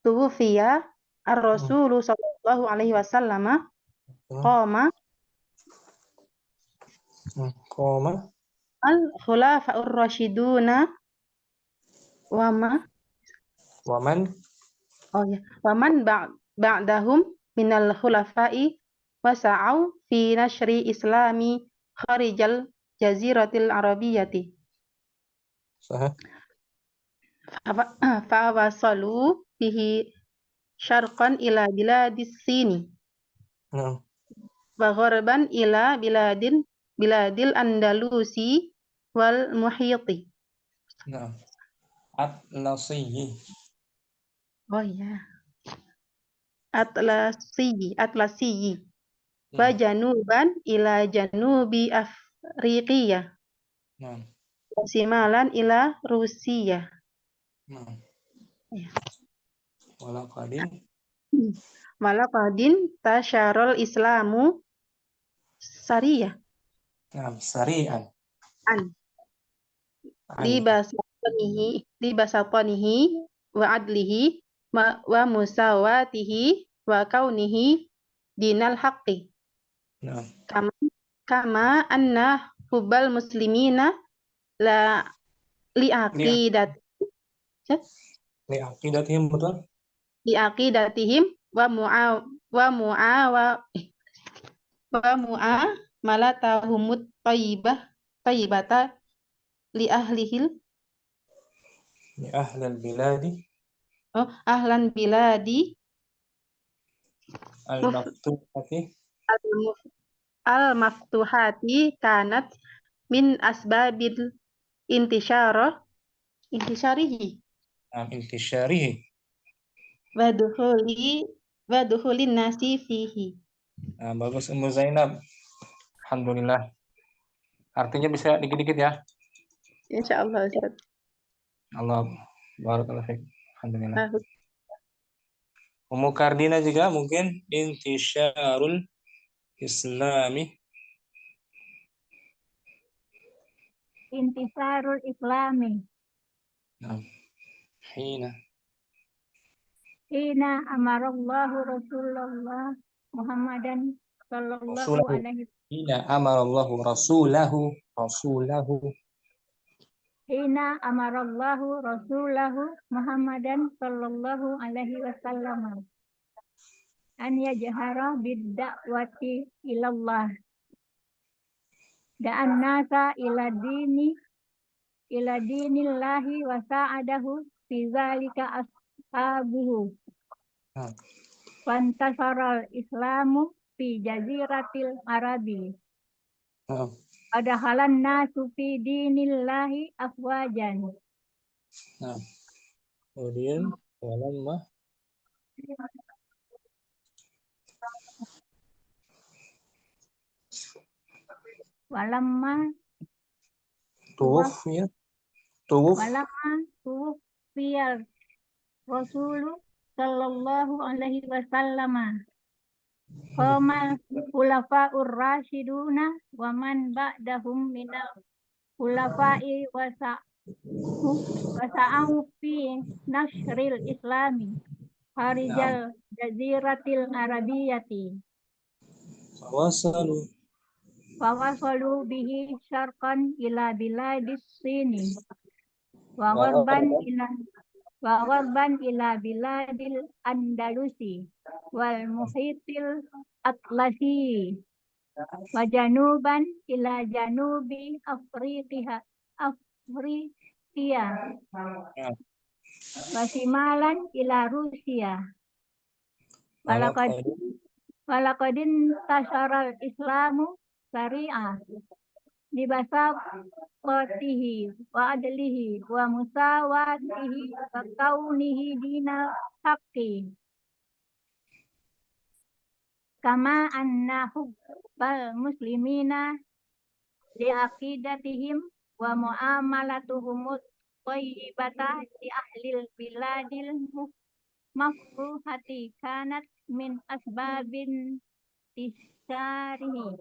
E: tuwfiya ar-rasulu sallallahu alaihi wasallam qama al-khulafa'ur rasyiduna waman ba'dahum minal khulafa'i wasa'au fi nashri islami kharijal jaziratil arabiyyati fawasalu bihi syarqan ila biladis sini wa gharban ila biladil andalusi wal muhiti.
A: Atlasiyi.
E: Oh ya. Atlasiyi. Wa januban ila janubi Afriqiya. Wa simalan ila Rusia. Walaqadin tasyarul Islamu sariyah.
A: Sari'an.
E: Libasatanihi wa adlihi wa musawatihi wa kaunihi dinal haqqi. Kama anna hubbal muslimina la
A: liaqidatihim betul?
E: Liaqidatihim wa mu'amalatahumut tayyibata li ahlil
A: biladi
E: ahlan biladi al-maftuhati kanat min asbabil intisyarihi wa dukhulin nasi fihi.
A: Bagus Ummu Zainab. Alhamdulillah. Artinya bisa dikit-dikit ya?
E: Insyaallah Ustaz.
A: Allah barakallahu fiik. Alhamdulillah. Ummu Kardina juga mungkin intisyarul islami.
D: Intisarul Islami. Hina amarallahu Rasulullah Muhammadan sallallahu alaihi wasallam.
A: Hina amarallahu rasulahu.
D: Hina amarallahu Rasulahu Muhammadan sallallahu alaihi wasallam an yajhara bid-da'wati ilallah da'an nasa ila dinillahi wa sa'adahu fi zalika ashabuhu fantasaral islamu fi jaziratil arabi adakhalan nasu fi dinillahi afwajan.
A: Kemudian
D: walamma
A: tuwfiyal
D: Rasulu sallallahu alaihi wasallam qama khulafa'ur rasyiduna wa man ba'dahum minal khulafa'i wasa'u fi nashril islami kharijal jaziratil arabiyyati fawasalu bihi syarqan ila biladis sini wa gharban ila biladil andalusi wal muhitil atlasi wa januban ila janubi Afriqiya wa simalan ila Rusia walaqadin tasyaral Islamu
F: syariah libasaqatihi wa adlihi wa musawatihi wa kaunihi dinal haqqi kama anna hubbal muslimina liaqidatihim wa muamalatuhum thayyibata li ahlil biladil mafruhati kanat min asbabin isyarihi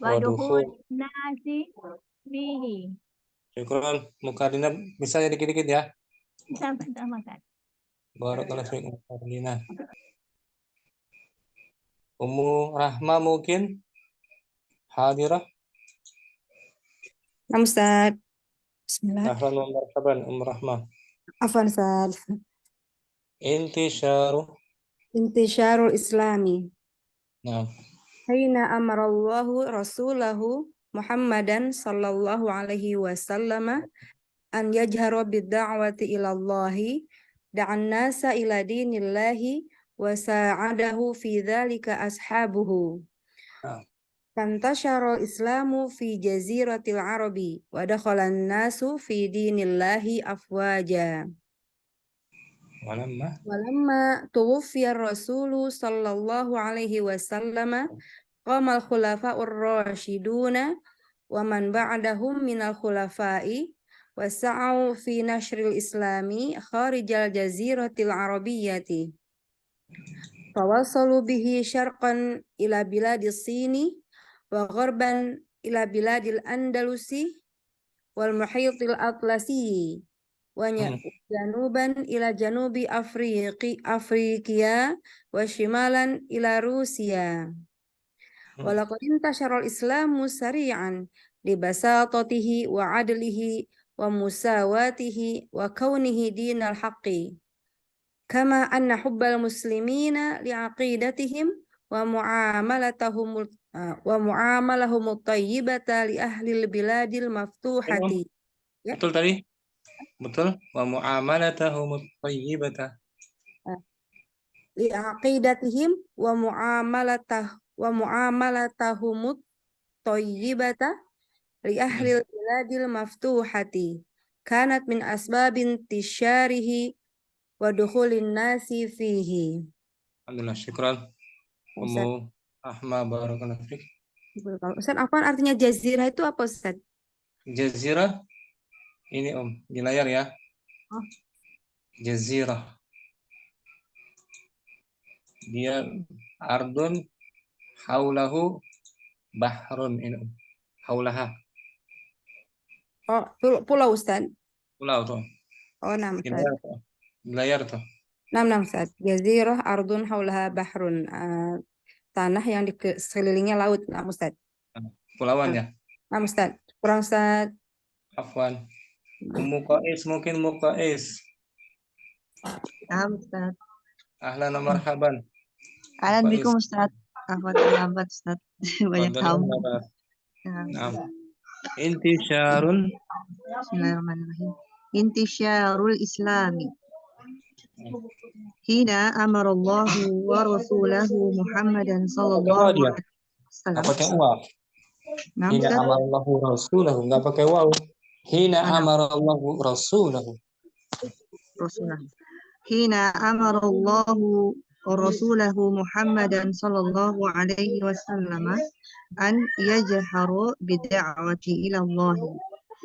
F: wa dukhul
A: Waduhul.
F: nasi fihi.
A: Syukran. Mukarrina bisa ya dikit-dikit ya.
F: Sama-sama kan.
A: Barakallahu fiik Mukarrina. Ummu Rahma mungkin hadirah.
G: Naam, Ustaz. Bismillah.
A: Ahlan wa marhaban Ummu Rahma.
G: Afwan, Ustaz. Intisyarul Islami.
A: Nah,
G: Haina amarallahu rasulahu Muhammadan sallallahu alaihi wasallam an yajhara bid-da'wati ila Allahi da'an nasa ila dinillahi wa sa'adahu fi dzalika ashabuhu. Fantasyarul Islamu fi jaziratil Arabi wa dakhalan nasu fi dinillahi afwaja. Walamma tuwuffiya Rasulu sallallahu alaihi wasallam qamal khulafa'ur rasyiduna wa man ba'dahum minal khulafa'i wasa'u fi nashril islami kharijal jaziratil arabiyyati fawasalu bihi syarqan ila biladis sini wa gharban ila biladil andalusi wal muhitil atlasi wa januban ila janubi Afrikia wa shimalan ila Rusia. Walaqad intasyarul Islamu sari'an li basatatihi wa adlihi wa musawatihi wa kaunihi dinal haqqi kama anna hubbal muslimina li aqidatihim wa muamalahum tayyibata li ahlil biladil maftuhati. Ya.
A: Betul tadi? Betul. Wa mu'amalatahum thayyibata.
G: Li aqidatihim wa muamalatahum thayyibata li ahlil biladil maftuhati kanat min asbabin tisyarihi wa dukhulin nasi fihi.
A: Alhamdulillah, syukran. Ummu Rahma barakallahu fiik.
G: Ustaz, apa artinya jazirah itu apa, Ustaz?
A: Jazirah ini di layar ya.
G: Oh.
A: Jazirah. Dia ardun haulahu bahrun ini. Haulaha.
G: Oh, pulau, Ustaz.
A: Pulau tuh.
G: Oh, nam, Ustaz.
A: Di layar tuh.
G: Nam, Ustaz. Jazirah ardun haulaha bahrun. Tanah yang di sekelilingnya laut, nam, Ustaz.
A: Pulauan ya.
G: Nam, Ustaz. Kurang, Ustaz.
A: Afwan. Ummu Qais mungkin Ummu Qais.
H: Naam, Ustaz.
A: Ahlan wa marhaban.
H: Ahlan bikum, Ustaz. Afwan terlambat, Ustaz. Banyak tamu.
A: Naam. Intisyarul.
H: Bismillahirrahmanirrahim. Intisyarul Islami. Hina amarallahu wa rasulahu Muhammadan sallallahu alaihi wasallam.
A: Enggak pakai waw. Hina amarallahu rasulahu, enggak pakai waw. Hina amarallahu rasulahu.
H: Hina amarallahu wa rasulahu Muhammadan sallallahu alaihi wasallam an yajharu bid'awati ila Allah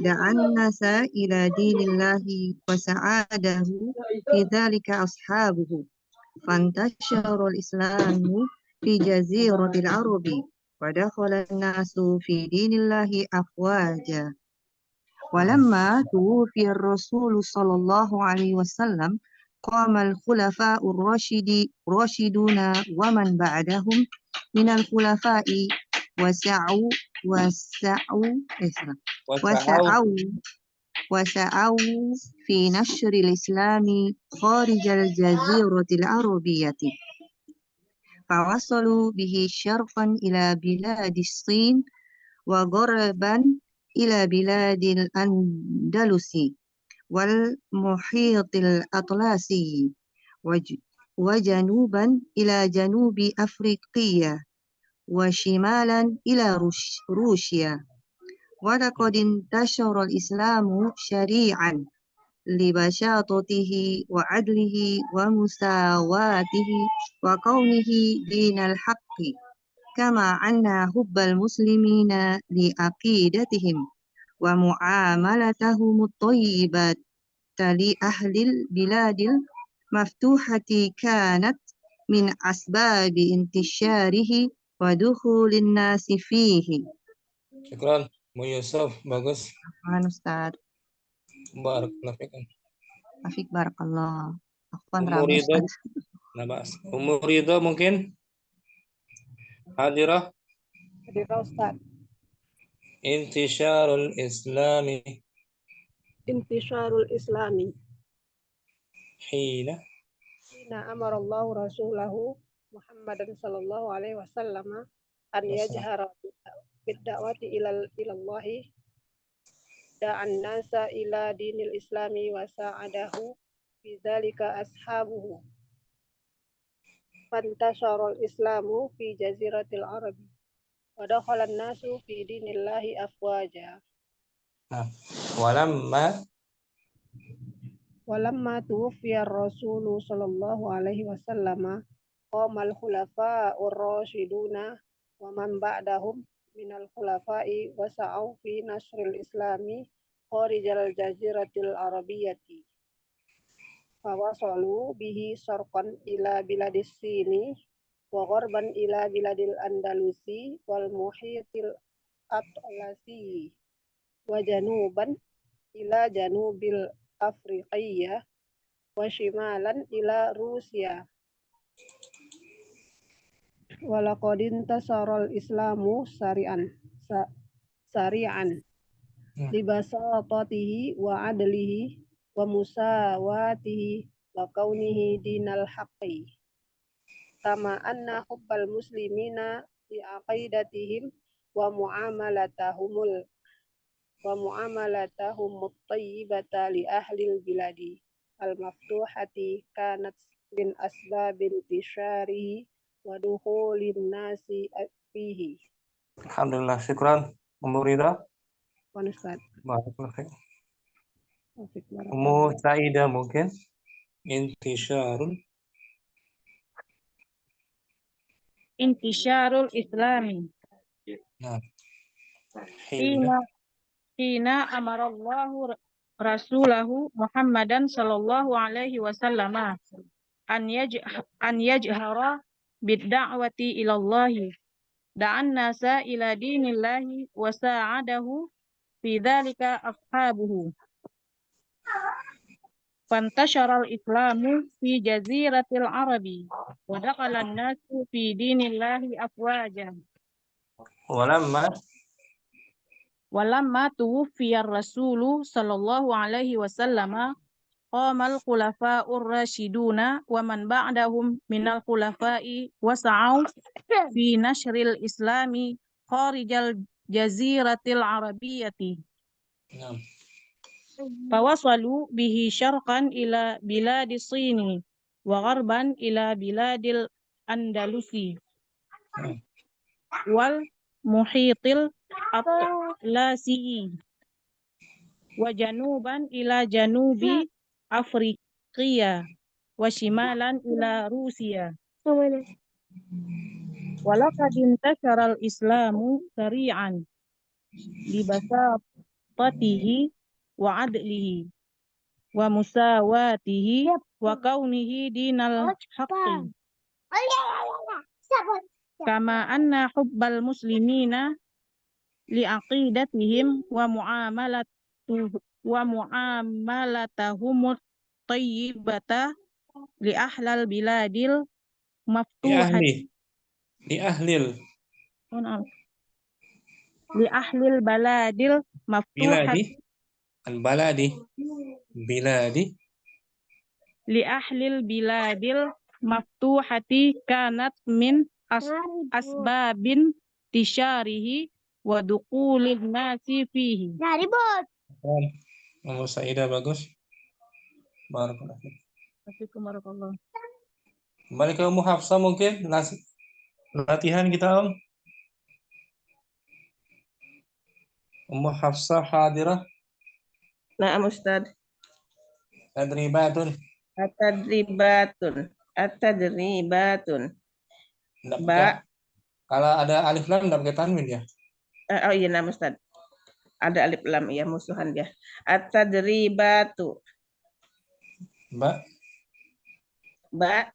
H: da'an nasa ila dinillahi wa sa'adahu fi dhalika ashabuhu fantashara al-islamu fi jaziratil arabi wa dakhala an-nasu fi dinillahi afwaja. Walamma tuwuffiya ar-rasul sallallahu alaihi wasallam qama al-khulafa'ur rasyiduna wa man ba'dahum minal khulafa'i wasa'u fi nashril islami kharijal jaziratil arabiyyati fawasalu bihi syarqan ila biladis sin wa gharban ila biladil andalusi wal muhitil atlasi wa januban ila janubi Afrikia وشمالا إلى روسيا. ولقد انتشر الإسلام شريعا لبساطته وعدله ومساواته وكونه دين الحق، كما أن حب المسلمين لعقيدتهم ومعاملتهم الطيبة لأهل البلاد المفتوحة كانت من أسباب انتشاره ودخول الناس فيه.
A: Syukran, Bu Yusuf, bagus.
H: Ustaz.
A: Barakallahu fikum.
H: Afik barakallah. Afwan
A: Umur
H: Rabi
A: Ridho,
H: Ustaz.
A: nabas. Umur Ridho mungkin? Hadirah.
I: Hadirah Ustaz.
A: Intisharul Islami.
I: Intisharul Islami.
A: Hina.
I: Hina amarallahu rasulahu Muhammadan sallallahu alaihi wasallam an yajhara bid-da'wati ilallahi da'an nasa ila dinil islami wa sa'adahu bidzalika ashabuhu. Fantasharul islamu fi jaziratil arabi wa dakhala an-nasu fi dinillahi afwaja.
A: Nah,
I: Walamma tuwfiya Rasulu sallallahu alaihi wasallam qamal khulafa'ur rasyiduna wa man ba'dahum minal khulafa'i wa sa'au fi nasril islami kharijal jaziratil arabiyyati fawasalu bihi sarqan ila biladis sini wa gharban ila biladil andalusi wal muhitil atlasi wa januban ila janubil Afriqiyah wa shimalan ila Rusia. Walaqad intasaral Islamu sari'an libasatatihi wa adlihi wa musawatihi wa kaunihi dinal haqqi. Kama anna hubbal muslimina li aqidatihim wa mu'amalatahum at-tayyibata li ahlil biladi al-maftuhati kanat min asbabin intisyarihi wa dukhulin nasi fihi.
A: Alhamdulillah, syukran. Umur Ridho.
I: Ustaz.
A: Barakallahu fikum. Umur Saida mungkin? Intisharul
J: Islami.
A: Nah.
J: Hina amarallahu rasulahu Muhammadan sallallahu alaihi wasallam an yajhara bid-da'wati ilallahi da'an nasa ila dinillahi wa sa'adahu fi dzalika ashabuhu. Fantasharal islamu fi jaziratil arabi wa dakhala an-nasu fi dinillahi afwaja. Walamma tuwfiya Rasulu sallallahu alaihi wasallam qamal khulafa'ur rasyiduna wa man ba'dahum minal khulafa'i wasa'au fi nashril islami kharijal jaziratil arabiyyati. Fawasalu bihi syarqan ila biladis sini wa gharban ila biladil andalusi wal muhitil atlasi wa januban ila janubi Afriqiya wa shimalan ila Rusia. Walaqad intasharal islamu sari'an libasatatihi wa adlihi wa musawatihi wa kaunihi dinal haqqi. Kama anna hubbal muslimina liaqidatihim wa mu'amalatahum tayyibata li ahlal biladil maftuhati li ahlil baladil maftuhati li ahlil biladil maftuhati kanat min asbabin tisyarihi wa dukhulin nasi fihi.
A: Umur Saida bagus. Barakallahu fikum. Kembali ke Ummu Hafsah mungkin latihan kita, Om. Ummu Hafsah hadirah.
B: Na'am Ustaz.
A: Tadribatun.
B: At-tadribatun. At-tadribatun.
A: Nggak
B: Ba.
A: pakai. Kalau ada alif lam nggak pakai tanwin ya.
B: Oh iya, na'am Ustaz. Ada alif lam ya, musuhan dia. At-tadribatu.
A: Ba.
B: Ba.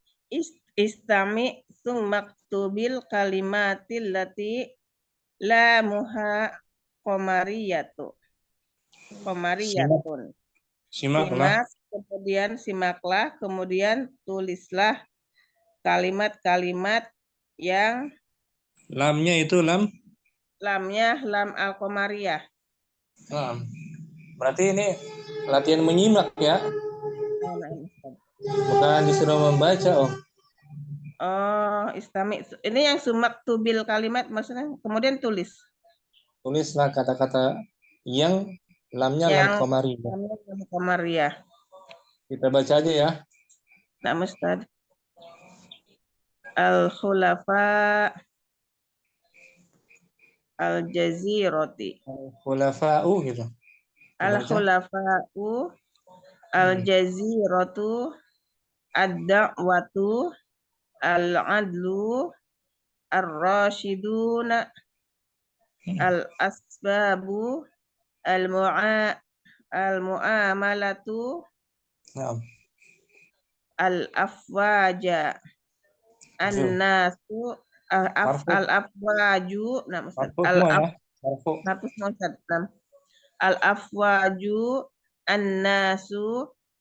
B: Istami maktubil kalimatil lati la muha qamariyatu. Qamariyatun.
A: Simaklah.
B: Kemudian simaklah, kemudian tulislah kalimat-kalimat yang
A: Lamnya itu lam.
B: lamnya lam al-qamariyah.
A: Nah, berarti ini latihan menyimak ya. Bukan disuruh membaca, Om.
B: Oh, istami. Ini yang sumak tubil kalimat maksudnya. Kemudian tulis.
A: Tulislah kata-kata yang lamnya lam qamariyah.
B: Lamnya lam qamariyah.
A: Kita baca aja ya.
B: Nah, Ustaz. Al-khulafa al-jazirati.
A: Al-khulafa'u gitu.
B: Al-khulafa'u al-jaziratu ad-da'watu al-adlu ar-rashiduna al-asbabu al-mu'amalatu al-afwaja an-nasu al-afwaju al-afwaju an-nasu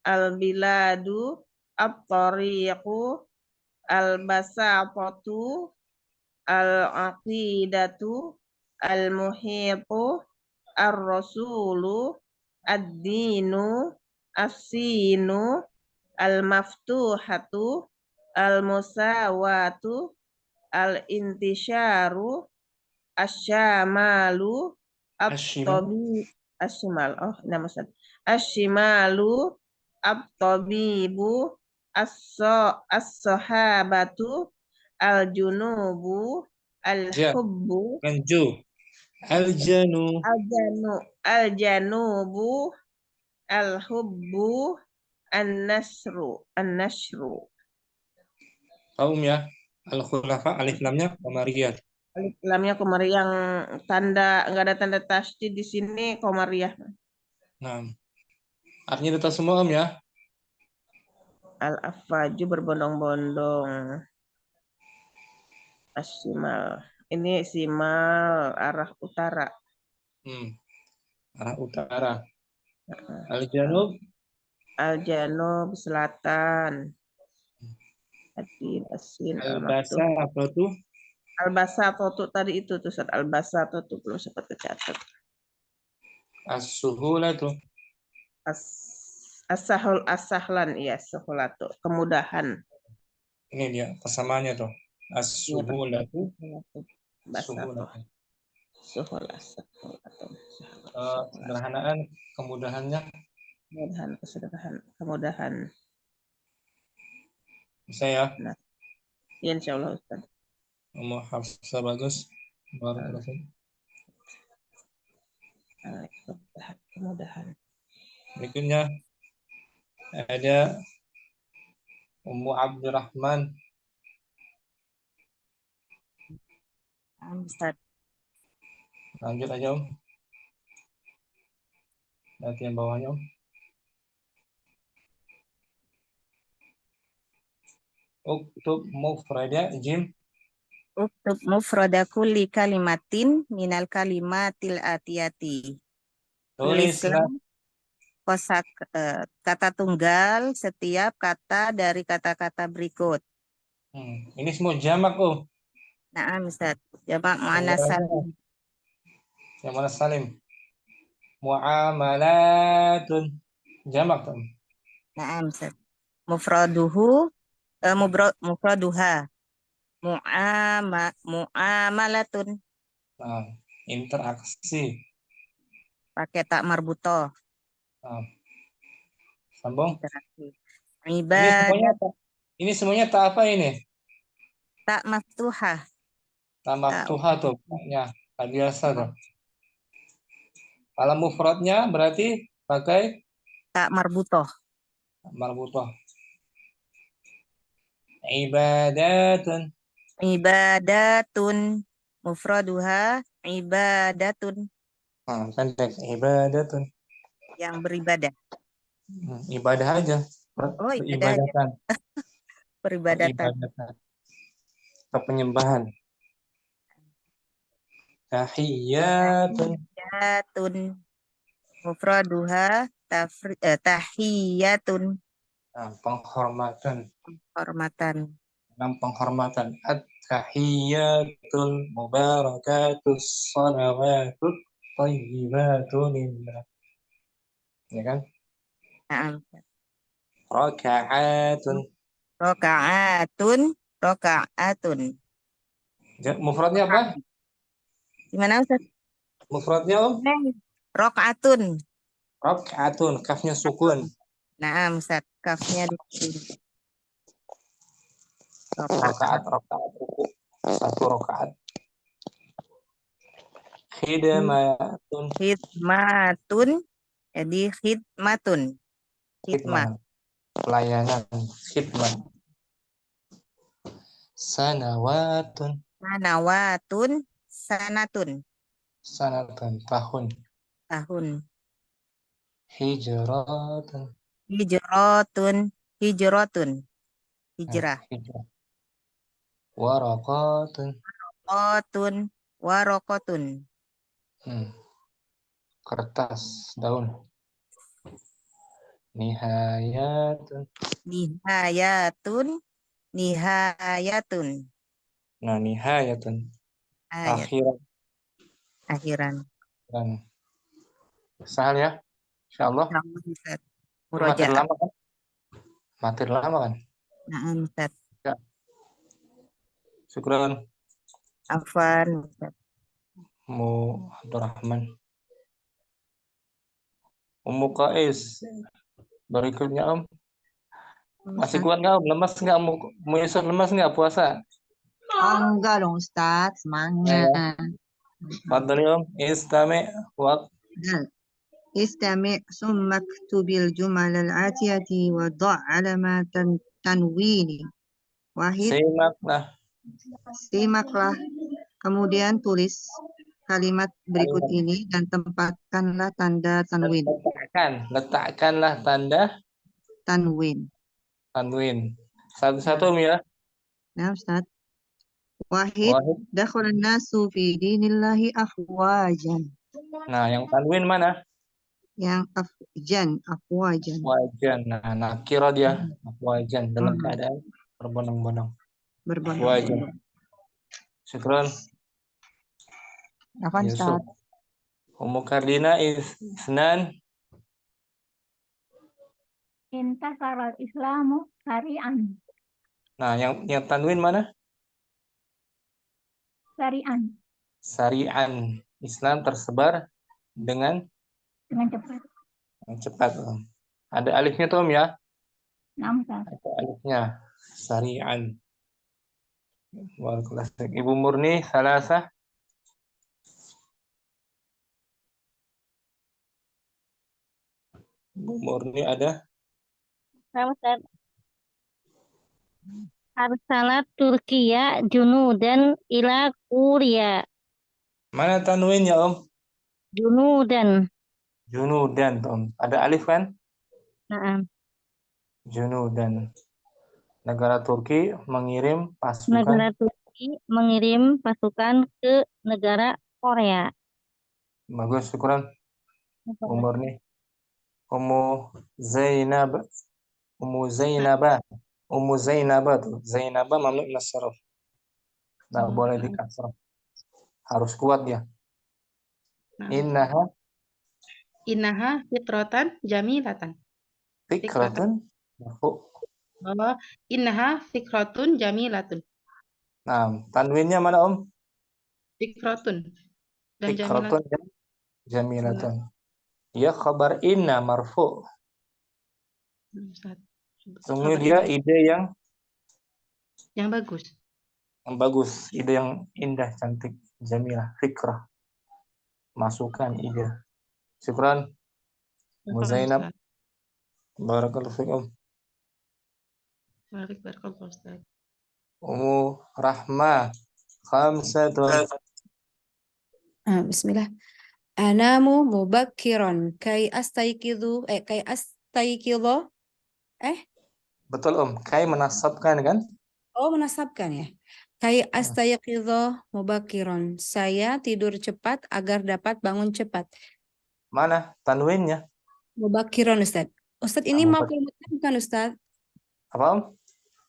B: al-biladu at-tariqu al-basatatu al-aqidatu al-muhitu ar-rasulu ad-dinu as-sinu al-maftuhatu al-musawatu al-intisyaru asyamalu at-tabi asyimal nama Ustaz asyimalu at-tabibu as-sahabatu al-junubu al-hubbu al-janubu al-hubbu an-nasru
A: Kaum ya. Al-khulafa alif lamnya qamariyah.
B: Alif lamnya qamariyah, yang tanda enggak ada tanda tasydid di sini qamariyah.
A: Nah. Artinya data semua Om ya.
B: Al-afwaju berbondong-bondong. Asyimal. Ini simal arah utara.
A: Arah utara. Al-janub.
B: Al-janub selatan. Adin, asin,
A: al-basatatu.
B: Al-basatatu tadi itu tuh Ustaz. Al-basatatu belum sempat kecatat.
A: As-suhulatu.
B: As-sahlan, iya, suhulatu, kemudahan.
A: Ini dia persamaannya tuh. As-suhulatu. Sederhanaan kemudahannya.
B: Kemudahan.
A: Bisa ya?
B: Nah, ya insyaallah Ustaz.
A: Ummu Hafsah bagus. Barakallahu.
B: Kemudahan.
A: Berikutnya ada Ummu Abdurrahman.
C: Ustaz.
A: Lanjut aja Om. Latihan bawahnya Om. Uktub mufrada jim.
C: Uktub mufrada kulli kalimatin minal kalimatil atiyati. Tulislah kata tunggal setiap kata dari kata-kata berikut.
A: Ini semua jamak Om.
C: Nah, Ustaz. Jamak muannas salim.
A: Muannas salim. Muamalatun. Jamak Om.
C: Nah, Ustaz. Mufraduhu mufraduha muamalatun.
A: Nah, interaksi.
C: Pakai tak marbutoh.
A: Nah. Sambung.
C: Interaksi.
A: Ini semuanya tak apa ini?
C: Tak maftuhah.
A: Tak maftuhah tuh. Ya, tak biasa tuh. Kalau mufradnya berarti pakai
C: Tak marbutoh.
A: marbutoh. Ibadatun.
C: Ibadatun. Mufraduha ibadatun.
A: Pendek. Ibadatun.
C: Yang beribadah.
A: Ibadah aja.
C: Oh, ibadah aja.
A: Peribadatan.
C: Peribadatan.
A: Peribadatan. Atau penyembahan. Tahiyyatun.
C: Tahiyatun. Mufraduha tahiyatun.
A: Penghormatan.
C: Penghormatan.
A: Penghormatan. At-tahiyyatul mubarakatus salawatut thayyibatun lillah. Ya kan?
C: Nah,
A: Raka'atun.
C: rokaatun. Rokaatun.
A: Mufradnya apa?
C: Gimana Ustaz?
A: Mufradnya Om?
C: Rokaatun.
A: Raka'atun. Kafnya sukun.
C: Nah, Ustaz. Kafnya di
A: Rakaat ruku. Satu rakaat. Khidmatun.
C: Khidmatun. Jadi khidmatun. Khidmat.
A: Pelayanan. Khidmat. Sanawatun.
C: Sanawatun. Sanatun.
A: Sanatun. Tahun.
C: Tahun.
A: Hijratun.
C: Hijratun. Hijratun. Hijrah.
A: Waraqatun.
C: Waraqatun. Waraqatun.
A: Kertas. Daun. Nihayatun.
C: Nihayatun. Nihayatun.
A: Nah, nihayatun. Akhiran.
C: Akhiran.
A: Dan sahal ya, insyaallah. Materi lama kan? Materi lama kan?
C: Nah, Ustaz.
A: Ya. Syukran.
C: Afwan, Ustaz.
A: Abdurrahman. Ummu Qais. Berikutnya Om. Masih kuat nggak Om? Lemas nggak Ummu Yusuf? Lemas nggak puasa?
H: Enggak dong Ustaz, semangat.
A: Fadhali Om. Istami' waqt.
H: استمع ثم اكتب الجمل الآتية وضع علامة تنوين. Wahid. Simaklah. Kemudian tulis kalimat berikut ini dan tempatkanlah tanda tanwin.
A: Letakkanlah tanda
H: tanwin.
A: Satu-satu ya.
H: Nah, Ustaz. Wahid. Dakhalan nasu fi dinillahi afwajan.
A: Nah, yang tanwin mana?
H: Yang afwajan.
A: Afwajan. Nah, nakira dia. Afwajan dalam keadaan berbondong-bondong. Afwajan. Syukran.
H: Afwan Ustaz.
A: Ummu Kardina isnan.
F: Intasaral Islamu syari'an.
A: Nah, yang tanwin mana?
F: Syari'an.
A: Syari'an. Islam tersebar dengan
F: cepat.
A: Cepat. Ada alifnya tuh Om ya?
F: Ada
A: alifnya. Syari'an. Ibu Murni salasah. Ibu Murni ada?
D: Ustaz. Arsalat Turkiya junudan ila Kuria.
A: Mana tanwinnya Om?
D: Junudan.
A: Junudan Om. Ada alif kan?
D: Nah.
A: Junudan. Negara Turki mengirim pasukan.
D: Negara Turki mengirim pasukan ke negara Korea.
A: Bagus, syukuran. Umur nih. Ummu Zainab. Ummu Zainabah. Ummu Zainabah tuh. Zainabah mamnu min as-sarf. Nggak boleh dikasrah. Harus kuat dia. Innaha
E: fitratan jamilatan.
A: Fikratun.
E: Innaha fikratun jamilatun.
A: Nah, tanwinnya mana Om?
E: Fikratun. Dan
A: Fikratun jamilatun. Ya khabar inna marfu. Sungguh dia ide yang
E: bagus.
A: Yang bagus, ide yang indah, cantik, jamilah, fikrah. Masukan ide. Syukran. Umu
B: Syukran,
A: Zainab.
B: Ustaz.
A: Barakallahu fikum.
B: Barakallahu, Ustaz.
A: Umu Rahma. Khamsatun.
G: Bismillah. Anamu mubakkiran kai astayqidhu
A: Betul Kai menasabkan kan?
G: Oh, menasabkan ya. Kai astayqidhu mubakkiran. Saya tidur cepat agar dapat bangun cepat.
A: Mana tanwinnya?
G: Mubakkiran, Ustaz. Ustaz, ini maf'ul mutlak bukan, Ustaz?
A: Apa?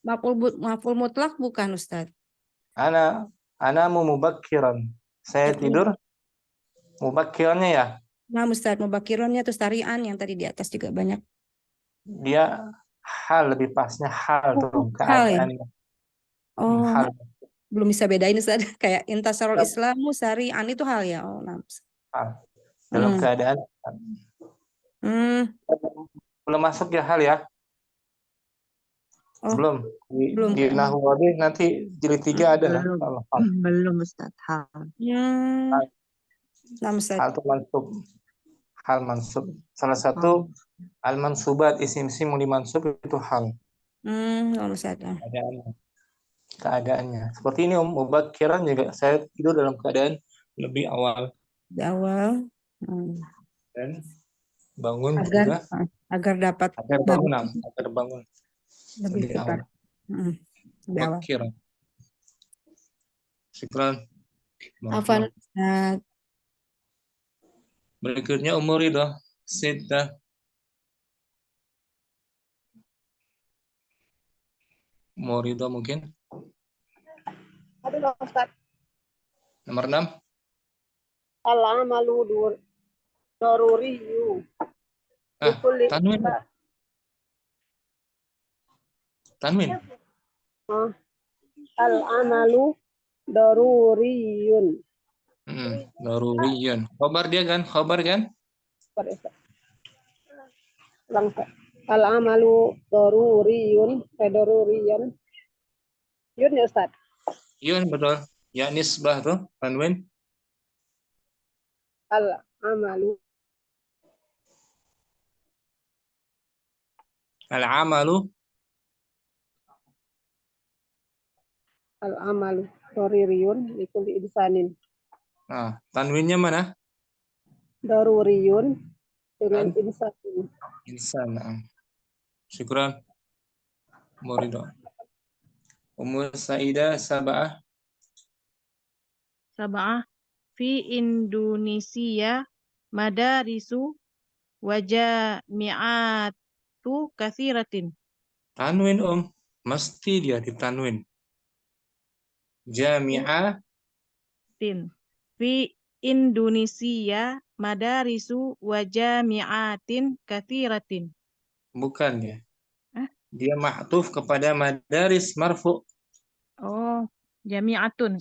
G: Maf'ul mutlak bukan, Ustaz?
A: Ana mubakkiran. Saya tidur mubakkirannya ya.
G: Nah, Ustaz, mubakkirannya terus tarian yang tadi di atas juga banyak.
A: Dia hal, lebih pasnya hal tuh
G: Hal ya?
A: keadaannya.
G: Oh,
A: Hal.
G: belum bisa bedain, Ustaz. Kayak intasarul islamu sari'an itu hal ya. Oh, nah.
A: Hal. Dalam keadaan. Belum masuk ya hal ya.
G: Oh,
A: belum.
G: belum.
A: Di Nahwu Wadih nanti jilid 3 ada.
H: Belum Ustaz. Hal.
G: Nah, Ustaz.
A: Hal itu mansub. Hal mansub. Salah satu al-mansubat, isim-isim yang dimansub itu hal.
G: Ustaz.
A: Keadaannya. Seperti ini mubakkiran juga saya tidur dalam keadaan lebih awal.
G: Di awal.
A: Dan bangun
G: Agar dapat
A: agar bangun
G: lebih cepat. Lebih awal.
A: Mubakkiran. Syukran.
G: Afwan, Ustaz.
A: Berikutnya umur Ridha Sita. Umur Ridha mungkin.
I: Aduh, Ustaz.
A: Nomor 6.
I: Al-amalu daruriyu.
A: Tanwin. Tanwin.
I: Al-amalu daruriyun.
A: Daruriyun. Khobar dia kan? Khobar kan?
I: Al-amalu daruriyun. Daruriyan. Yun ya Ustaz.
A: Yun betul. Ya nisbah tuh, tanwin.
I: Al-amalu.
A: Al-amalu.
I: Al-amalu daruriyun likulli insanin.
A: Nah, tanwinnya mana?
I: Daruriyun dengan insanin.
A: Insan. Syukran. Murido. Umur Saidah Sabah.
J: Fi Indonesia madarisu wajami'atu katsiratin.
A: Tanwin mesti dia ditanwin. Jami'atin.
J: Fi Indonesia madarisu wajami'atin katsiratin.
A: Bukan ya. Dia ma'tuf kepada madaris marfu.
J: Oh, jami'atun.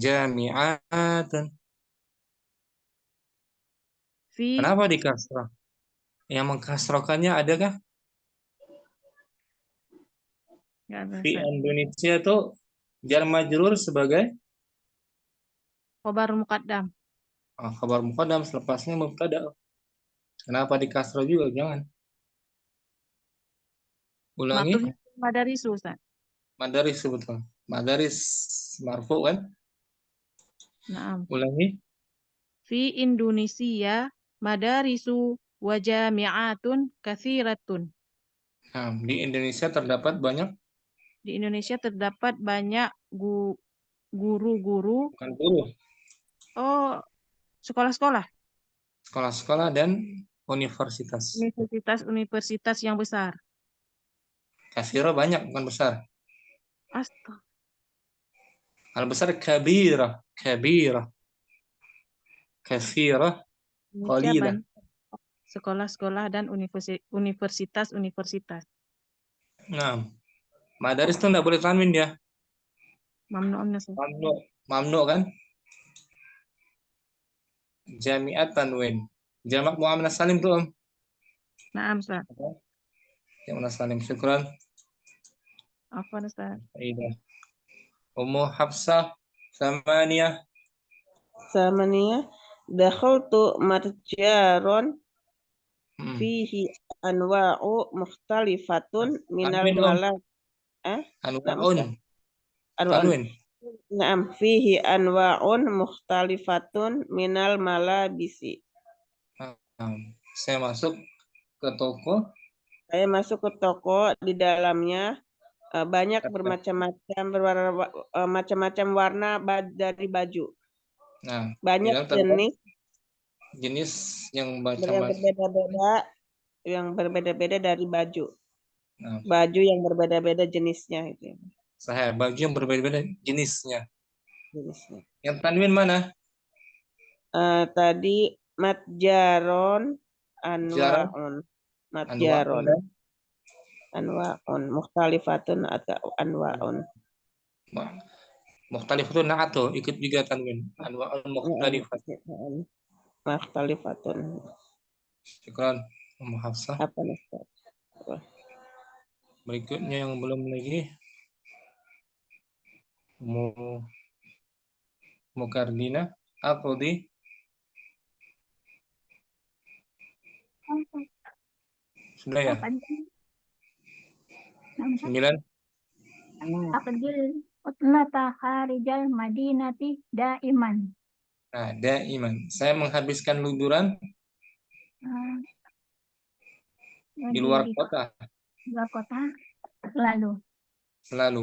A: Jami'atun. Kenapa dikasrah? Yang mengkasrohkannya adakah? Fi Indonesia itu jar majrur sebagai
J: khabar muqaddam.
A: Khabar muqaddam, selepasnya mubtada. Kenapa dikasrah juga? Jangan. Ulangi.
J: Madaris, Ustaz.
A: Madaris betul. Madaris marfu kan?
J: Naam.
A: Ulangi.
J: Fi Indonesia madarisu wa jami'atun katsiratun.
A: Nah, di Indonesia terdapat banyak.
J: Di Indonesia terdapat banyak guru-guru.
A: Bukan guru.
J: Oh, sekolah-sekolah.
A: Sekolah-sekolah dan universitas.
J: Universitas yang besar.
A: Katsirah banyak, bukan besar.
J: Astaga.
A: Kalau besar kabirah, kabirah. Katsirah, qalilah.
J: Sekolah-sekolah dan universitas-universitas.
A: Nah, madaris itu enggak boleh tanwin dia. Mamnu kan? Jami'at tanwin. Jamak muannas salim tuh,
J: Naam, Ustaz.
A: Muannas salim. Syukran.
J: Apa, Ustaz?
A: Iya. Ummu Hafsah Samaniyah
B: dakhaltu matjaron
A: Hmm.
B: fihi anwa'u mukhtalifatun minal
A: Tanwin, Om.
B: malab. Naam,
A: Anwa'un.
B: Anwa'un.
A: Tanwin.
B: Naam, fihi anwa'un mukhtalifatun minal malabisi.
A: Saya masuk ke toko.
B: Saya masuk ke toko, di dalamnya banyak bermacam-macam macam-macam warna dari baju.
A: Nah,
B: Banyak
A: jenis yang
B: berbeda-beda, yang berbeda-beda dari baju.
A: Nah,
B: Baju yang berbeda-beda jenisnya itu.
A: baju yang berbeda-beda jenisnya. Yang tanwin mana?
B: Tadi matjaron anwa'un. Matjaron anwa'un mukhtalifatun atau anwa'un.
A: Mukhtalifatun na'atu ikut juga tanwin. Anwa'un mukhtalifatun.
B: Mukhtalifatun.
A: Syukran, Ummu Hafsah.
B: Apa nih?
A: Berikutnya yang belum lagi Mukardina Afrodi. Sudah ya? 9.
F: Aqdil utlata kharijal madinati daiman.
A: Nah, daiman. Saya menghabiskan liburan di luar kota.
F: Di luar kota selalu.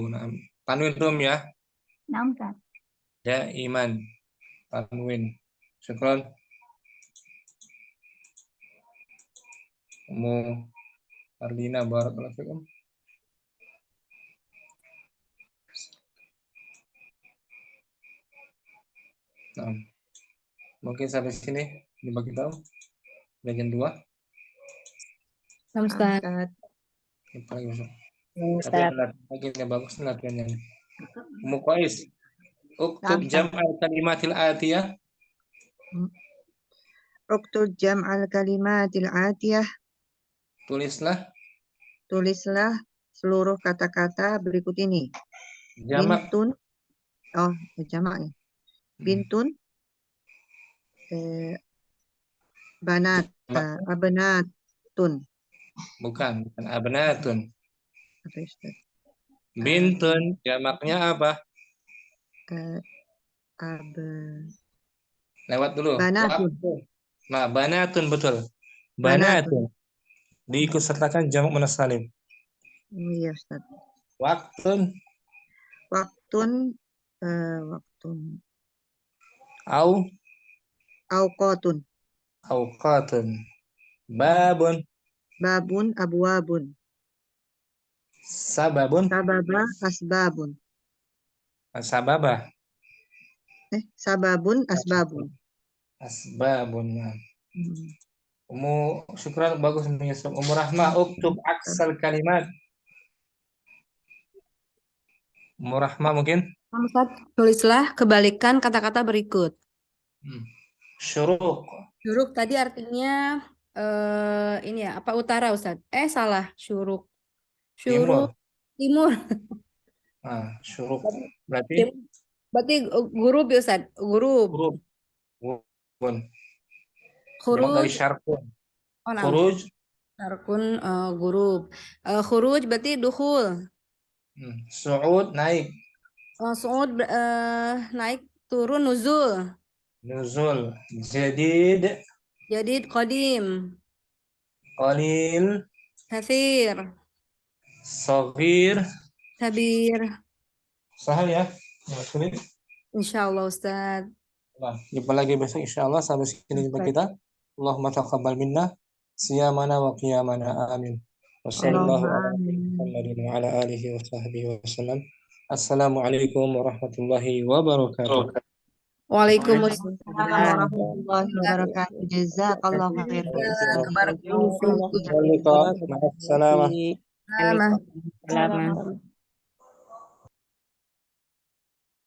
A: Nah, tanwin rum ya.
F: Nampak.
A: Daiman. Tanwin. Syukran. Ardina barakallahu fikum. Nah, mungkin sampai sini dibagi tahu bagian 2.
G: Ustaz.
A: Apa lagi Ustaz? Tapi lagi yang bagus latihannya. Muqais. Uktub jam'al kalimatil atiyah.
H: Uktub jam'al kalimatil atiyah. Tulislah seluruh kata-kata berikut ini.
A: Jamak.
H: Bintun. Oh, jamak ya. Bintun. Banat. Abnatun.
A: Bukan abnatun.
H: Apa Ustaz?
A: Bintun jamaknya apa? Lewat dulu.
H: Banatun.
A: Nah, banatun betul. Banatun. Diikut sertakan jamak muannas salim.
H: Oh iya Ustaz.
A: Waktun.
H: Waktun. Auqatun.
A: Babun.
H: Abwabun.
A: Sababun.
H: Asbabun.
A: Sababah.
H: Sababun asbabun.
A: Syukran bagus menyusun. Ummu Rahmah uktub aksal kalimat. Ummu Rahmah mungkin.
G: Ustaz, tulislah kebalikan kata-kata berikut.
A: Syuruk.
G: Syuruk tadi artinya ini ya, apa utara Ustaz? Salah, syuruk. Timur.
A: Nah, syuruk berarti
G: gurub ya Ustaz, gurub.
A: Jamak dari syarkun. Khuruj.
G: Syarkun gurub. Khuruj berarti dukhul.
A: Su'ud naik.
G: Su'ud naik, turun, nuzul. Jadid qadim.
A: Qalil.
G: Katsir.
A: Saghir.
G: Kabir.
A: Sahal ya? Sulit.
G: Insyaallah Ustaz.
A: Nah, jumpa lagi besok insyaallah. Sampai sini jumpa kita. Allahumma taqabbal minna siyamana wa qiyamana amin. Wassalamualaikum warahmatullahi wabarakatuh. Assalamualaikum warahmatullahi wabarakatuh.
G: Waalaikumsalam
H: warahmatullahi wabarakatuh. Jazakallahu khairan.
A: Ma'assalamah.
G: warahmatullahi wabarakatuh.